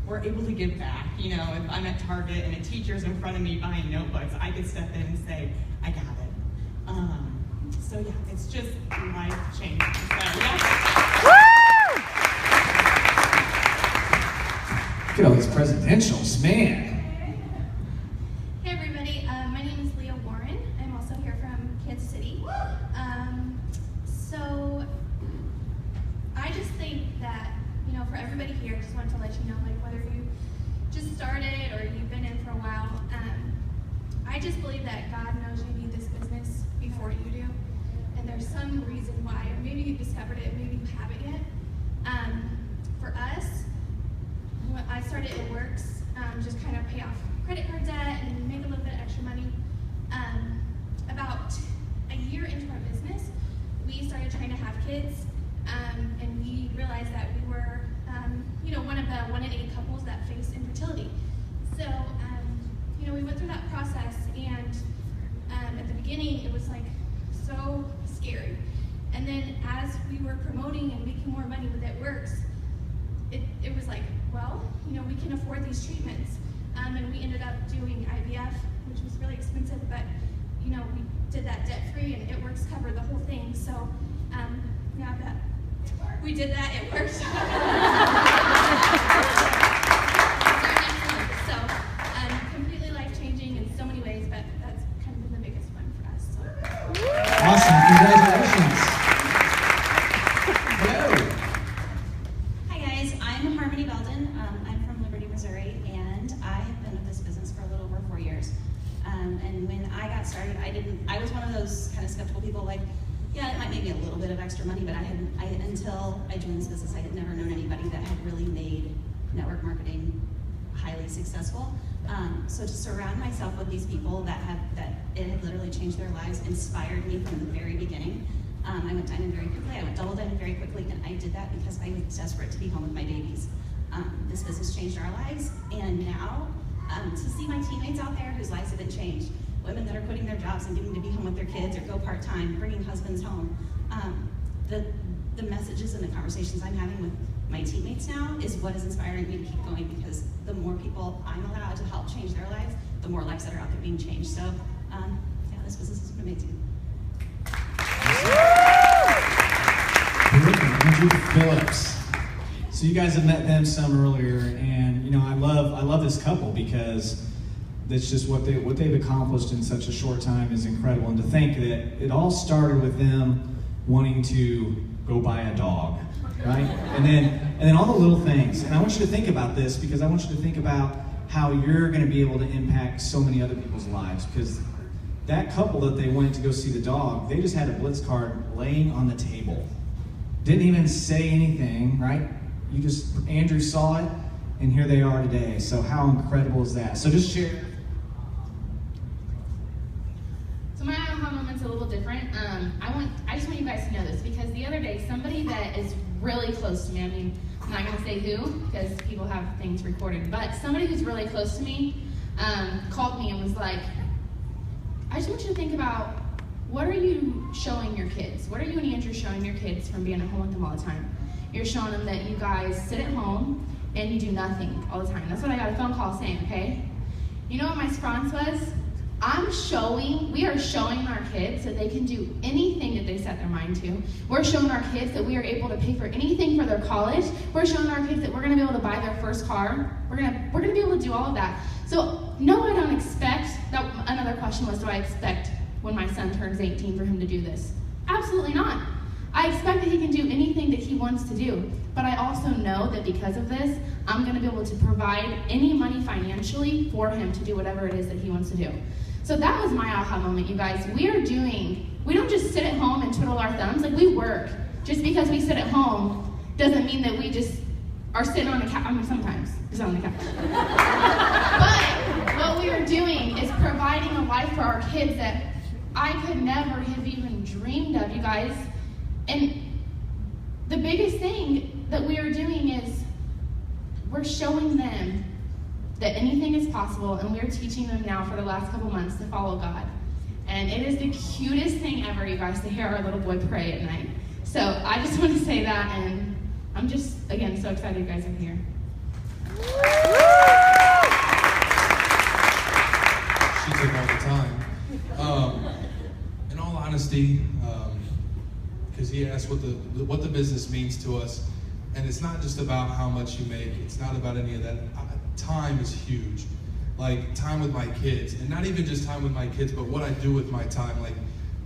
We're able to give back. If I'm at Target and a teacher's in front of me buying notebooks, I could step in and say, I got it. So yeah, it's just life-changing. So, yeah. Look at all these presidentials, man. Hey everybody, my name is Leah Warren. I'm also here from Kansas City. So I just think that, for everybody here, just wanted to let you know, whether you just started or you've been in for a while, I just believe that God knows you need this business before you do. And there's some reason why, or maybe you discovered it, maybe you haven't yet. For us, when I started It Works, just kind of pay off credit card debt and make a little bit extra money. About a year into our business, we started trying to have kids, and we realized that we were, one of the 1 in 8 couples that face infertility. So, we went through that process, and at the beginning, it was so scary. And then as we were promoting and making more money with It Works, it was we can afford these treatments. and we ended up doing IVF, which was really expensive, but you know, we did that debt-free, and It Works covered the whole thing. So now that we did that, it worked. So completely life-changing in so many ways, but that's kind of been the biggest one for us. So. Awesome, congratulations. Hello. Hi guys, I'm Harmony Belden. I'm from Liberty, Missouri, and I have been with this business for a little over 4 years. And when I got started, I was one of those kind of skeptical people, like, yeah, it might make me a little bit of extra money, but until I joined this business, I had never known anybody that had really made network marketing highly successful. So to surround myself with these people that it had literally changed their lives inspired me from the very beginning. I went diamond very quickly, I went double diamond very quickly, and I did that because I was desperate to be home with my babies. This business changed our lives, and now to see my teammates out there whose lives have been changed, women that are quitting their jobs and getting to be home with their kids or go part-time, bringing husbands home. The messages and the conversations I'm having with my teammates now is what is inspiring me to keep going, because the more people I'm allowed to help change their lives, the more lives that are out there being changed. So yeah, this business has been amazing. Andrew Phillips. So you guys have met them some earlier, and you know I love this couple because that's just what they've accomplished in such a short time is incredible. And to think that it all started with them wanting to go buy a dog, right? And then all the little things. And I want you to think about this, because I want you to think about how you're going to be able to impact so many other people's lives. Because that couple that they went to go see the dog, they just had a Blitz card laying on the table. Didn't even say anything, right? Andrew saw it, and here they are today. So how incredible is that? So just share. So my aha moment's a little different. I just want you guys to know this, because the other day, somebody that is really close to me, I mean, I'm not gonna say who, because people have things recorded, but somebody who's really close to me called me and was like, I just want you to think about, what are you showing your kids? What are you and Andrew showing your kids from being at home with them all the time? You're showing them that you guys sit at home and you do nothing all the time. That's what I got a phone call saying, okay? You know what my response was? We are showing our kids that they can do anything that they set their mind to. We're showing our kids that we are able to pay for anything for their college. We're showing our kids that we're gonna be able to buy their first car. We're gonna be able to do all of that. So no, I don't expect, another question was, do I expect when my son turns 18 for him to do this? Absolutely not. I expect that he can do anything that he wants to do, but I also know that because of this, I'm going to be able to provide any money financially for him to do whatever it is that he wants to do. So that was my aha moment, you guys. We don't just sit at home and twiddle our thumbs, like we work. Just because we sit at home doesn't mean that we just are sitting on the couch. I mean, sometimes we sit on the couch. But what we are doing is providing a life for our kids that I could never have even dreamed of, you guys. And the biggest thing that we are doing is we're showing them that anything is possible, and we're teaching them now for the last couple months to follow God. And it is the cutest thing ever, you guys, to hear our little boy pray at night. So I just want to say that, and I'm just, again, so excited you guys are here. She's in all the time. In all honesty, because he asked what the business means to us, and it's not just about how much you make. It's not about any of that. Time is huge. Like time with my kids, and not even just time with my kids, but what I do with my time. Like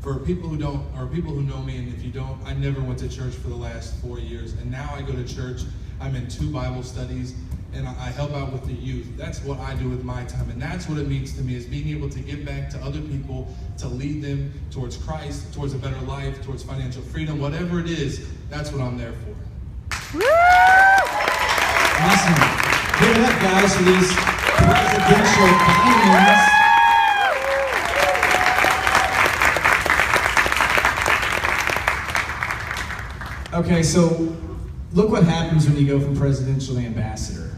for people who don't, or people who know me, and if you don't, I never went to church for the last 4 years, and now I go to church. I'm in 2 Bible studies, and I help out with the youth. That's what I do with my time, and that's what it means to me, is being able to give back to other people, to lead them towards Christ, towards a better life, towards financial freedom, whatever it is. That's what I'm there for. Awesome. Give it up, guys, for these presidential diamonds. Okay, so look what happens when you go from presidential to ambassador.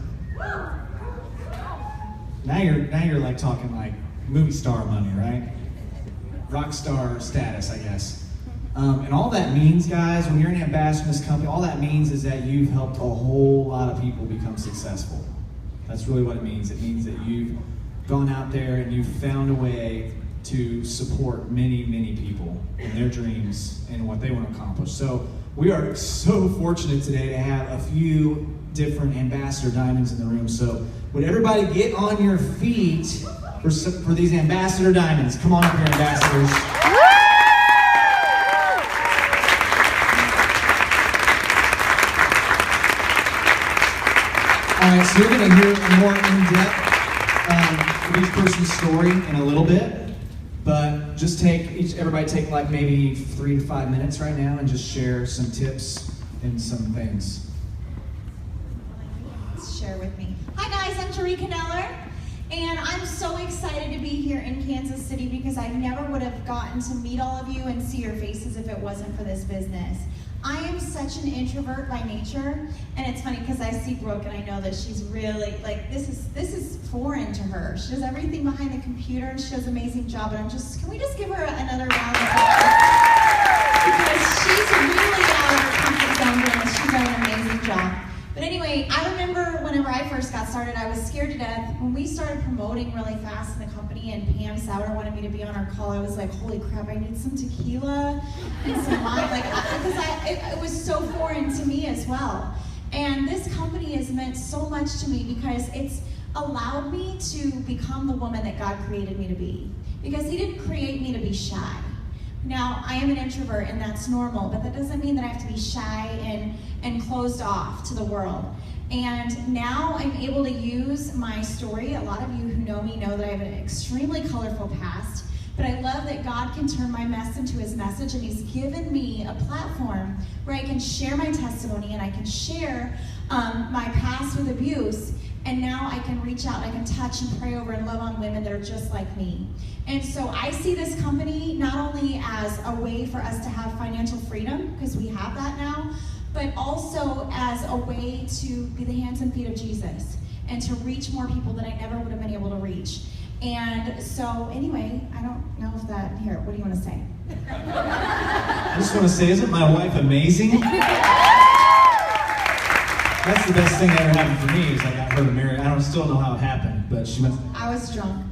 Now you're like talking like movie star money, right? Rock star status, I guess. And all that means, guys, when you're an ambassador in this company, all that means is that you've helped a whole lot of people become successful. That's really what it means. It means that you've gone out there and you've found a way to support many, many people in their dreams and what they want to accomplish. So we are so fortunate today to have a few different Ambassador Diamonds in the room. So would everybody get on your feet for these Ambassador Diamonds? Come on up here, Ambassadors. All right, so you're going to hear more in-depth of each person's story in a little bit, but just everybody take like maybe 3 to 5 minutes right now and just share some tips and some things. Share with me. Hi guys, I'm Tarika Neller, and I'm so excited to be here in Kansas City because I never would have gotten to meet all of you and see your faces if it wasn't for this business. I am such an introvert by nature, and it's funny because I see Brooke and I know that she's really, like, this is foreign to her. She does everything behind the computer and she does an amazing job, and can we just give her another round of applause? Because she's really out of her comfort zone and she's done an amazing job. But anyway, I remember whenever I first got started, I was scared to death. When we started promoting really fast in the company and Pam Sauer wanted me to be on our call, I was like, holy crap, I need some tequila and some wine. Because it was so foreign to me as well. And this company has meant so much to me because it's allowed me to become the woman that God created me to be. Because He didn't create me to be shy. Now, I am an introvert and that's normal, but that doesn't mean that I have to be shy and closed off to the world. And now I'm able to use my story. A lot of you who know me know that I have an extremely colorful past, but I love that God can turn my mess into His message, and He's given me a platform where I can share my testimony and I can share my past with abuse. And now I can reach out, I can touch and pray over and love on women that are just like me. And so I see this company not only as a way for us to have financial freedom, because we have that now, but also as a way to be the hands and feet of Jesus and to reach more people that I never would have been able to reach. And so anyway, I don't know if that, here, what do you want to say? I just want to say, isn't my wife amazing? That's the best thing that ever happened for me is I got her to marry. I still know how it happened, but she went. I was drunk.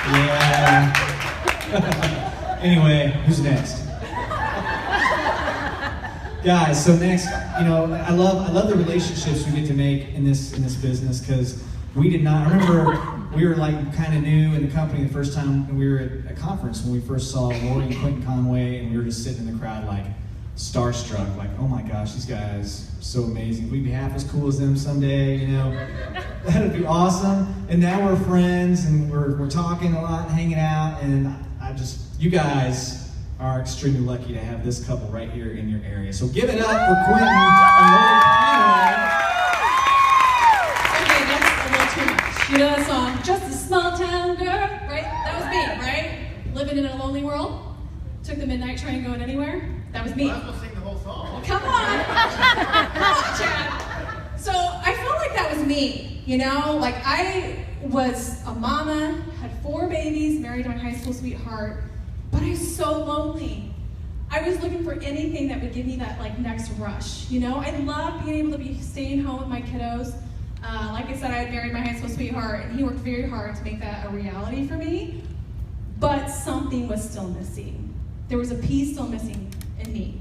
Yeah. Anyway, who's next? Guys, so next, I love the relationships we get to make in this business because we did not. I remember we were like kind of new in the company the first time we were at a conference when we first saw Lori and Quentin Conway, and we were just sitting in the crowd like starstruck, like, oh my gosh, these guys are so amazing. We'd be half as cool as them someday, That'd be awesome. And now we're friends and we're talking a lot and hanging out, and you guys are extremely lucky to have this couple right here in your area. So give it up for Quentin and Lori Conway. Okay, that's a little too much. You know that song, Just a Small Town Girl, right? That was me, right? Living in a lonely world. Took the midnight train going anywhere. That was me. Well, I was gonna sing the whole song. Well, come on. Come on, Chad. So I felt like that was me, Like I was a mama, had 4 babies, married my high school sweetheart, but I was so lonely. I was looking for anything that would give me that next rush, I loved being able to be staying home with my kiddos. Like I said, I had married my high school sweetheart, and he worked very hard to make that a reality for me, but something was still missing. There was a piece still missing in me.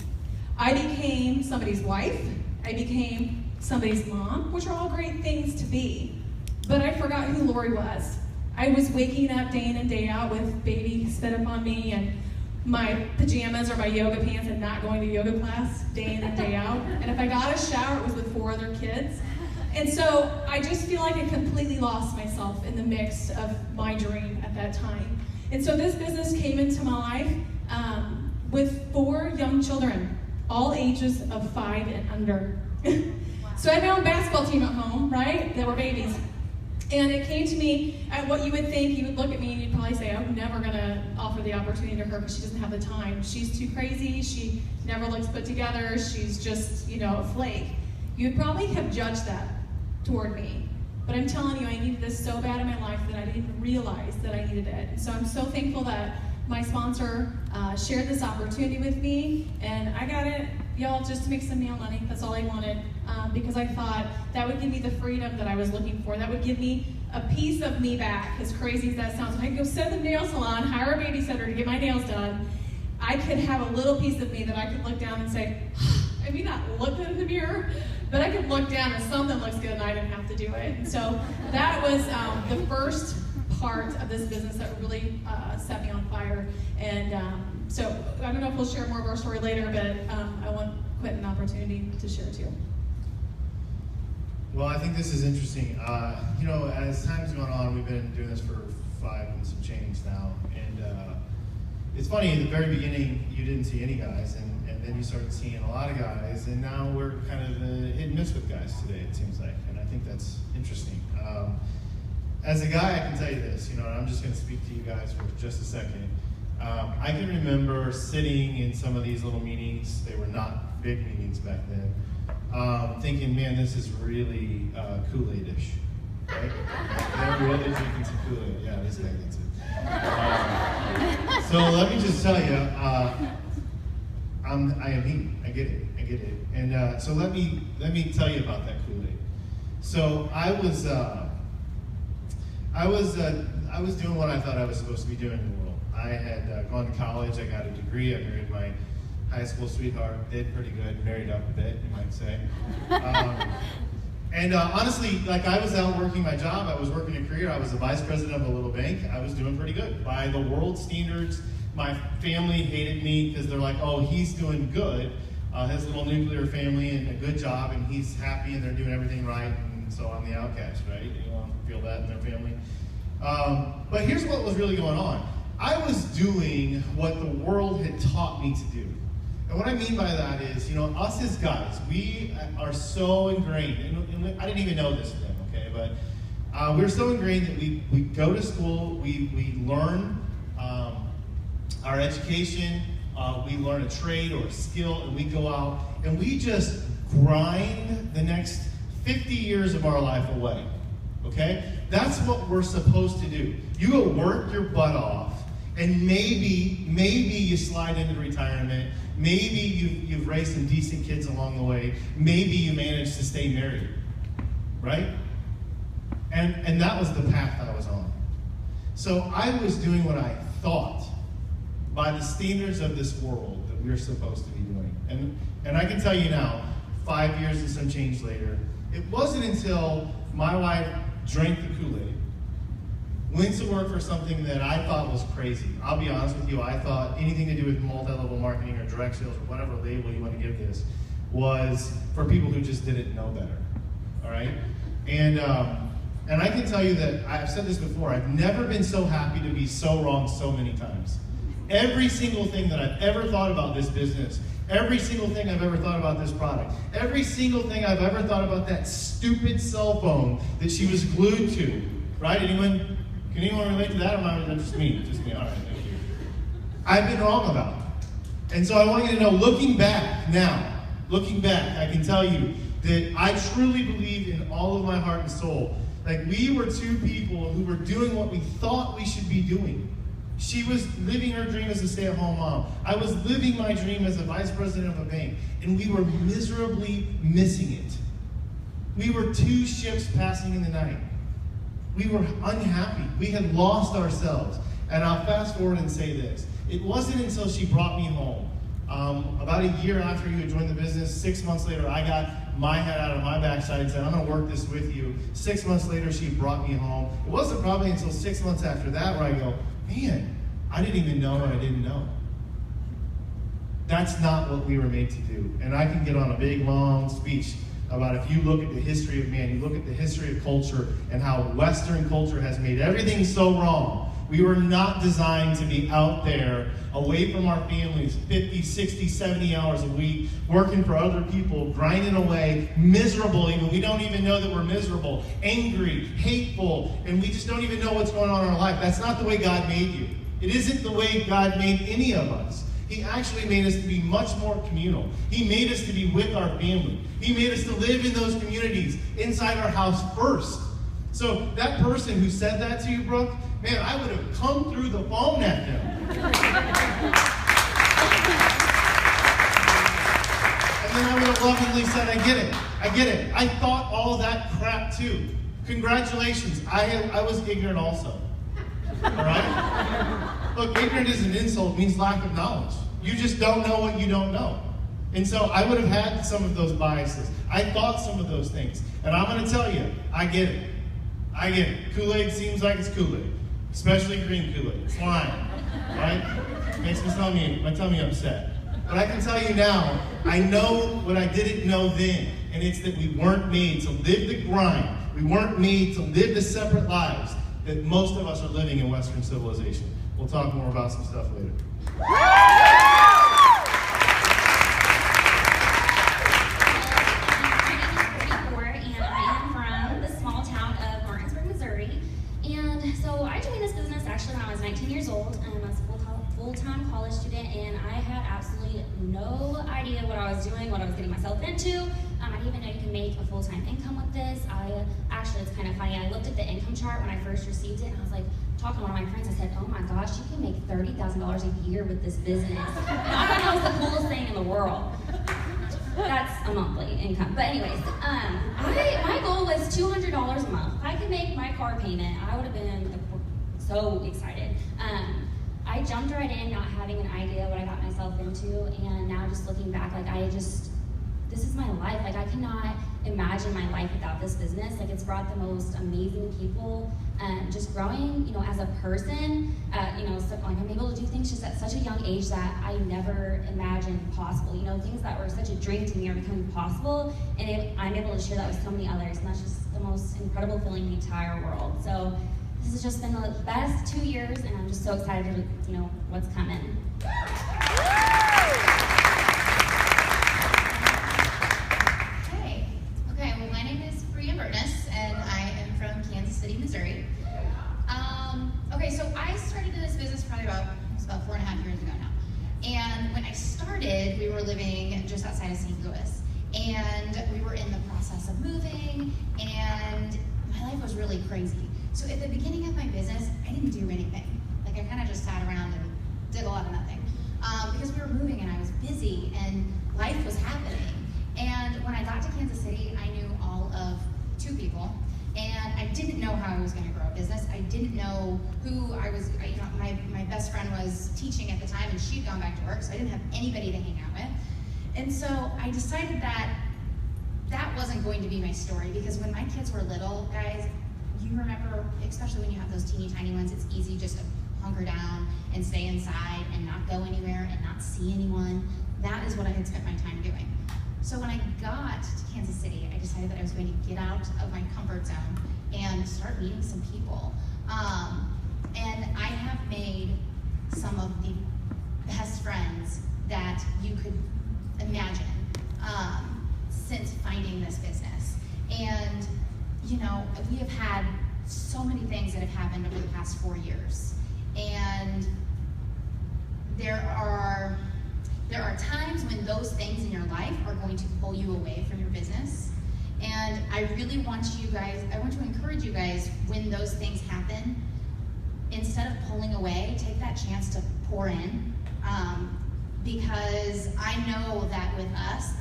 I became somebody's wife, I became somebody's mom, which are all great things to be, but I forgot who Lori was. I was waking up day in and day out with baby spit up on me and my pajamas or my yoga pants and not going to yoga class day in and day out. And if I got a shower, it was with 4 other kids. And so I just feel like I completely lost myself in the mix of my dream at that time. And so this business came into my life with 4 young children, all ages of 5 and under. So I had my own basketball team at home, right? That were babies. And it came to me at what you would think. You would look at me and you'd probably say, I'm never gonna offer the opportunity to her because she doesn't have the time. She's too crazy, she never looks put together, she's just, a flake. You'd probably have judged that toward me. But I'm telling you, I needed this so bad in my life that I didn't realize that I needed it. And so I'm so thankful that my sponsor shared this opportunity with me, and I got it, y'all, just to make some nail money. That's all I wanted, because I thought that would give me the freedom that I was looking for. That would give me a piece of me back, as crazy as that sounds. When I could go sit in the nail salon, hire a babysitter to get my nails done, I could have a little piece of me that I could look down and say, I mean, not look in the mirror, but I could look down and something looks good and I didn't have to do it. And so that was the first part of this business that really set me on fire. And so I don't know if we'll share more of our story later, but I want Quentin an opportunity to share too. Well, I think this is interesting. You know, as time's gone on, we've been doing this for 5 and some change now. And it's funny, in the very beginning, you didn't see any guys, and then you started seeing a lot of guys, and now we're kind of hit and miss with guys today, it seems like. And I think that's interesting. As a guy, I can tell you this, you know, and I'm just going to speak to you guys for just a second. I can remember sitting in some of these little meetings, they were not big meetings back then, thinking, man, this is really Kool-Aid-ish, right? They're really drinking some Kool-Aid. Yeah, this guy gets it. So let me just tell you, I am he. I get it. And so let me tell you about that Kool-Aid. So I was doing what I thought I was supposed to be doing in the world. I had gone to college. I got a degree. I married my high school sweetheart. Did pretty good. Married up a bit, you might say. And honestly, like, I was out working my job. I was working a career. I was the vice president of a little bank. I was doing pretty good by the world standards. My family hated me because they're like, oh, he's doing good. His little nuclear family and a good job, and he's happy, and they're doing everything right. And so I'm the outcast, right? Anyone feel that in their family? But here's what was really going on. I was doing what the world had taught me to do. And what I mean by that is, you know, us as guys, we are so ingrained, and I didn't even know this then, okay, but we're so ingrained that we go to school, we learn our education, we learn a trade or a skill, and we go out and we just grind the next 50 years of our life away, okay? That's what we're supposed to do. You go work your butt off, and maybe you slide into retirement, maybe you've raised some decent kids along the way, maybe you managed to stay married, right? And that was the path I was on. So I was doing what I thought, by the standards of this world, that we're supposed to be doing. And I can tell you now, 5 years and some change later, it wasn't until my wife drank the Kool-Aid, went to work for something that I thought was crazy. I'll be honest with you, I thought anything to do with multi-level marketing or direct sales or whatever label you want to give this was for people who just didn't know better, all right? And I can tell you that, I've said this before, I've never been so happy to be so wrong so many times. Every single thing that I've ever thought about this business, every single thing I've ever thought about this product, every single thing I've ever thought about that stupid cell phone that she was glued to, right? Can anyone relate to that, or am I just me? Just me, all right, thank you. I've been wrong about it. And so I want you to know, looking back, I can tell you that I truly believe in all of my heart and soul, like, we were two people who were doing what we thought we should be doing. She was living her dream as a stay-at-home mom. I was living my dream as a vice president of a bank, and we were miserably missing it. We were two ships passing in the night. We were unhappy. We had lost ourselves. And I'll fast forward and say this. It wasn't until she brought me home, about a year after you had joined the business, 6 months later, I got my head out of my backside and said, I'm going to work this with you. 6 months later, she brought me home. It wasn't probably until 6 months after that where I go, man, I didn't even know what I didn't know. That's not what we were made to do. And I can get on a big, long speech about, if you look at the history of man, you look at the history of culture and how Western culture has made everything so wrong. We were not designed to be out there, away from our families, 50, 60, 70 hours a week, working for other people, grinding away, miserable even. We don't even know that we're miserable, angry, hateful, and we just don't even know what's going on in our life. That's not the way God made you. It isn't the way God made any of us. He actually made us to be much more communal. He made us to be with our family. He made us to live in those communities, inside our house first. So that person who said that to you, Brooke, man, I would have come through the phone at them. lovingly said, I get it. I get it. I thought all of that crap too. Congratulations. I was ignorant also. All right? Look, ignorant is an insult. It means lack of knowledge. You just don't know what you don't know. And so I would have had some of those biases. I thought some of those things. And I'm going to tell you, I get it. I get it. Kool-Aid seems like it's Kool-Aid. Especially green Kool-Aid. It's lime. Right? Makes my tummy upset. But I can tell you now, I know what I didn't know then. And it's that we weren't made to live the grind. We weren't made to live the separate lives that most of us are living in Western civilization. We'll talk more about some stuff later. So I joined this business actually when I was 19 years old. I was a full-time college student, and I had absolutely no idea what I was doing, what I was getting myself into. I didn't even know you can make a full-time income with this. Actually, it's kind of funny. I looked at the income chart when I first received it, and I was like, talking to one of my friends, I said, oh my gosh, you can make $30,000 a year with this business. And I thought that was the coolest thing in the world. That's a monthly income. But anyways, my goal was $200 a month. If I could make my car payment, I would have been so excited. I jumped right in, not having an idea what I got myself into, and now just looking back, like this is my life. Like I cannot imagine my life without this business. Like it's brought the most amazing people, just growing, as a person, so, like I'm able to do things just at such a young age that I never imagined possible. Things that were such a dream to me are becoming possible, and I'm able to share that with so many others, and that's just the most incredible feeling in the entire world. So this has just been the best 2 years, and I'm just so excited to, what's coming. Missouri. Okay, so I started in this business probably about 4.5 years ago now. And when I started, we were living just outside of St. Louis. And we were in the process of moving, and my life was really crazy. So at the beginning of my business, I didn't do anything. Like I kind of just sat around and did a lot of nothing. Because we were moving and I was busy and life was happening. And when I got to Kansas City, I knew all of 2 people. And I didn't know how I was going to grow a business. I didn't know who I was. My best friend was teaching at the time, and she'd gone back to work, so I didn't have anybody to hang out with. And so I decided that wasn't going to be my story, because when my kids were little, guys, you remember, especially when you have those teeny tiny ones, it's easy just to hunker down and stay inside and not go anywhere and not see anyone. That is what I had spent my time doing. So when I got to Kansas City, I decided that I was going to get out of my comfort zone and start meeting some people. And I have made some of the best friends that you could imagine since finding this business. And, we have had so many things that have happened over the past 4 years. And there are times when those things in your life are going to pull you away from your business. And I really want to encourage you guys, when those things happen, instead of pulling away, take that chance to pour in. Because I know that with us,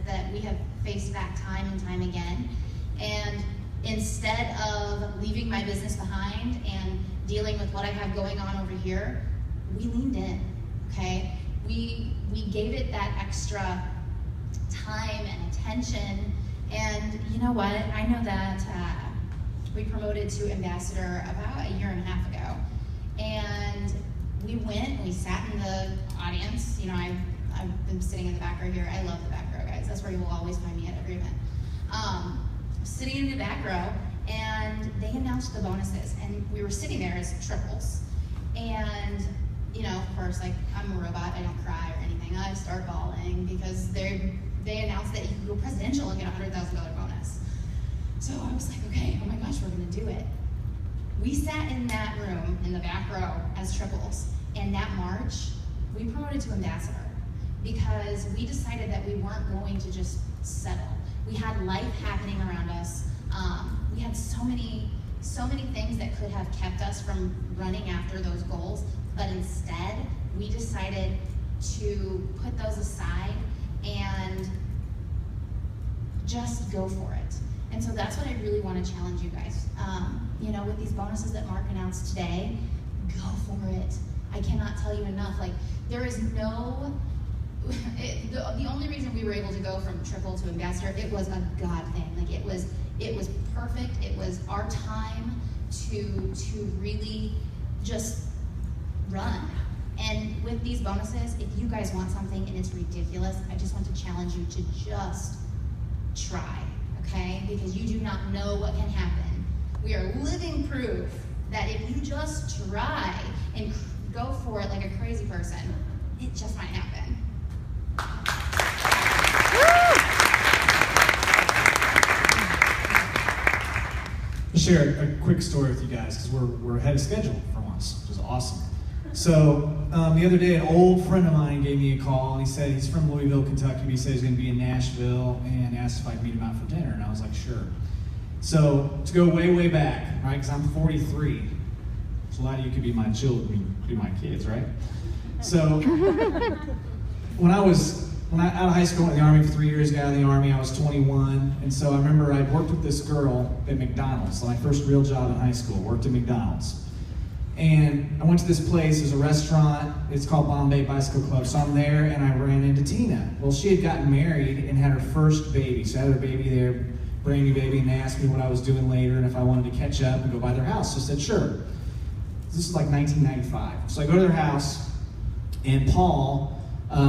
that we have faced that time and time again. And instead of leaving my business behind and dealing with what I have going on over here, we leaned in, okay? We gave it that extra time and attention, and you know what? I know that we promoted to ambassador about 1.5 years ago, and we went and we sat in the audience. I've been sitting in the back row here. I love the back row, guys. That's where you will always find me at every event. Sitting in the back row, and they announced the bonuses, and we were sitting there as triples, and of course, like, I'm a robot, I don't cry or anything. I start bawling because they announced that you could go presidential and get a $100,000 bonus. So I was like, okay, oh my gosh, we're gonna do it. We sat in that room in the back row as triples, and that March, we promoted to ambassador because we decided that we weren't going to just settle. We had life happening around us. We had so many things that could have kept us from running after those goals. But instead, we decided to put those aside and just go for it. And so that's what I really want to challenge you guys. You know, with these bonuses that Mark announced today, go for it. I cannot tell you enough. Like, there is no, the only reason we were able to go from triple to ambassador, it was a God thing. Like, it was perfect. It was our time to really just run. And with these bonuses, if you guys want something and it's ridiculous, I just want to challenge you to just try, okay? Because you do not know what can happen. We are living proof that if you just try and go for it like a crazy person, it just might happen. I'll share a quick story with you guys because we're ahead of schedule for once, which is awesome. So the other day, an old friend of mine gave me a call, and he said he's from Louisville, Kentucky, but he said he's going to be in Nashville, and asked if I'd meet him out for dinner, and I was like, sure. So to go way, way back, right, because I'm 43, so a lot of you could be my children, be my kids, right? So when I out of high school, went in the Army for 3 years, got out of the Army, I was 21, and so I remember I worked with this girl at McDonald's. So my first real job in high school, worked at McDonald's. And I went to this place, there's a restaurant, it's called Bombay Bicycle Club. So I'm there and I ran into Tina. Well, she had gotten married and had her first baby. So I had her baby there, brand new baby, and they asked me what I was doing later and if I wanted to catch up and go by their house. So I said, sure. This is like 1995. So I go to their house and Paul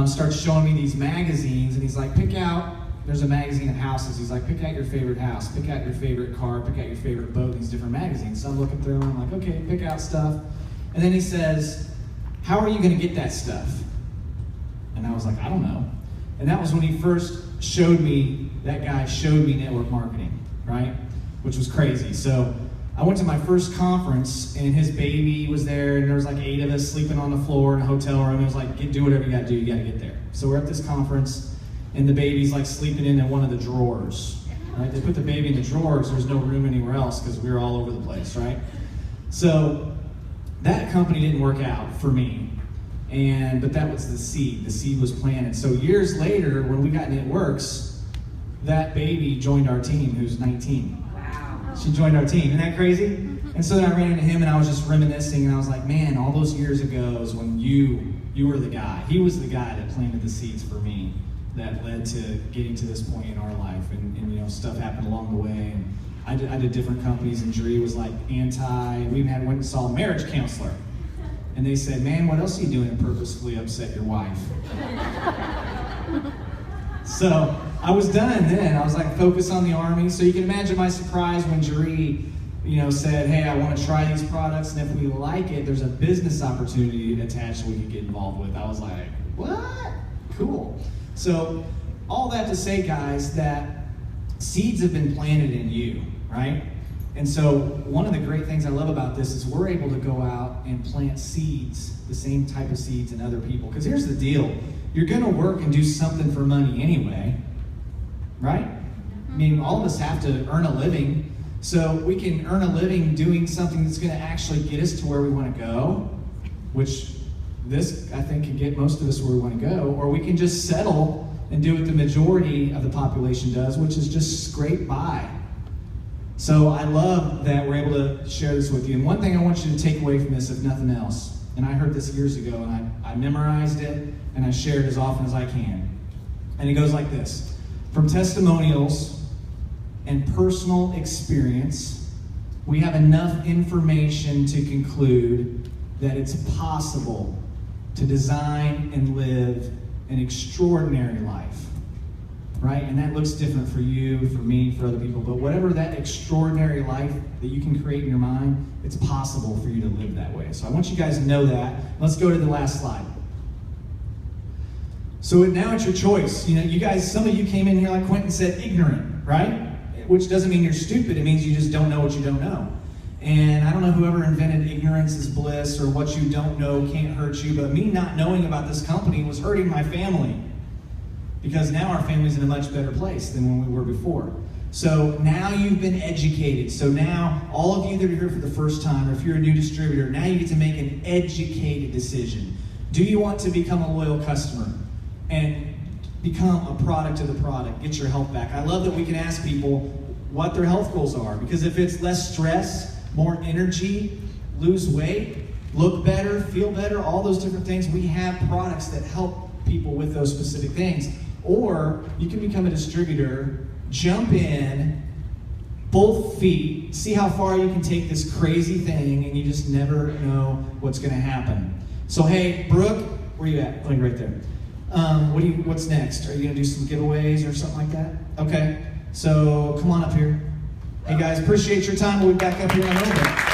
starts showing me these magazines and he's like, pick out, there's a magazine of houses. He's like, pick out your favorite house, pick out your favorite car, pick out your favorite boat, these different magazines. So I'm looking through them, I'm like, okay, pick out stuff. And then he says, how are you gonna get that stuff? And I was like, I don't know. And that was when he first showed me, that guy showed me network marketing, right? Which was crazy. So I went to my first conference and his baby was there and there was like 8 of us sleeping on the floor in a hotel room. It was like, do whatever you gotta do, you gotta get there. So we're at this conference and the baby's like sleeping in one of the drawers, right? They put the baby in the drawers, there's no room anywhere else because we were all over the place, right? So that company didn't work out for me, but that was the seed was planted. So years later, when we got in It Works, that baby joined our team, who's 19. Wow. She joined our team, isn't that crazy? And so then I ran into him and I was just reminiscing and I was like, man, all those years ago is when you were the guy. He was the guy that planted the seeds for me that led to getting to this point in our life, and you know, stuff happened along the way. And I did different companies, and Jeree was like anti. We even went and saw a marriage counselor, and they said, "Man, what else are you doing to purposefully upset your wife?" So I was done then. I was like, focus on the Army. So you can imagine my surprise when Jeree, you know, said, "Hey, I want to try these products, and if we like it, there's a business opportunity attached we could get involved with." I was like, "What? Cool." So all that to say, guys, that seeds have been planted in you, right? And so one of the great things I love about this is we're able to go out and plant seeds, the same type of seeds in other people. Because here's the deal. You're going to work and do something for money anyway, right? I mean, all of us have to earn a living. So we can earn a living doing something that's going to actually get us to where we want to go, which this, I think, can get most of us where we want to go, or we can just settle and do what the majority of the population does, which is just scrape by. So I love that we're able to share this with you. And one thing I want you to take away from this, if nothing else, and I heard this years ago, and I memorized it, and I share it as often as I can. And it goes like this: from testimonials and personal experience, we have enough information to conclude that it's possible to design and live an extraordinary life, right? And that looks different for you, for me, for other people, but whatever that extraordinary life that you can create in your mind, it's possible for you to live that way. So I want you guys to know that. Let's go to the last slide. So now it's your choice. You know, you guys, some of you came in here, like Quentin said, ignorant, right? Which doesn't mean you're stupid, it means you just don't know what you don't know. And I don't know whoever invented ignorance is bliss, or what you don't know can't hurt you, but me not knowing about this company was hurting my family. Because now our family's in a much better place than when we were before. So now you've been educated. So now all of you that are here for the first time, or if you're a new distributor, now you get to make an educated decision. Do you want to become a loyal customer? And become a product of the product. Get your health back. I love that we can ask people what their health goals are, because if it's less stress, more energy, lose weight, look better, feel better, all those different things, we have products that help people with those specific things. Or you can become a distributor, jump in, both feet, see how far you can take this crazy thing, and you just never know what's going to happen. So hey, Brooke, where you at? Oh, you're right there. What's next? Are you going to do some giveaways or something like that? Okay, so come on up here. Hey guys, appreciate your time. We'll be back up here in a little bit.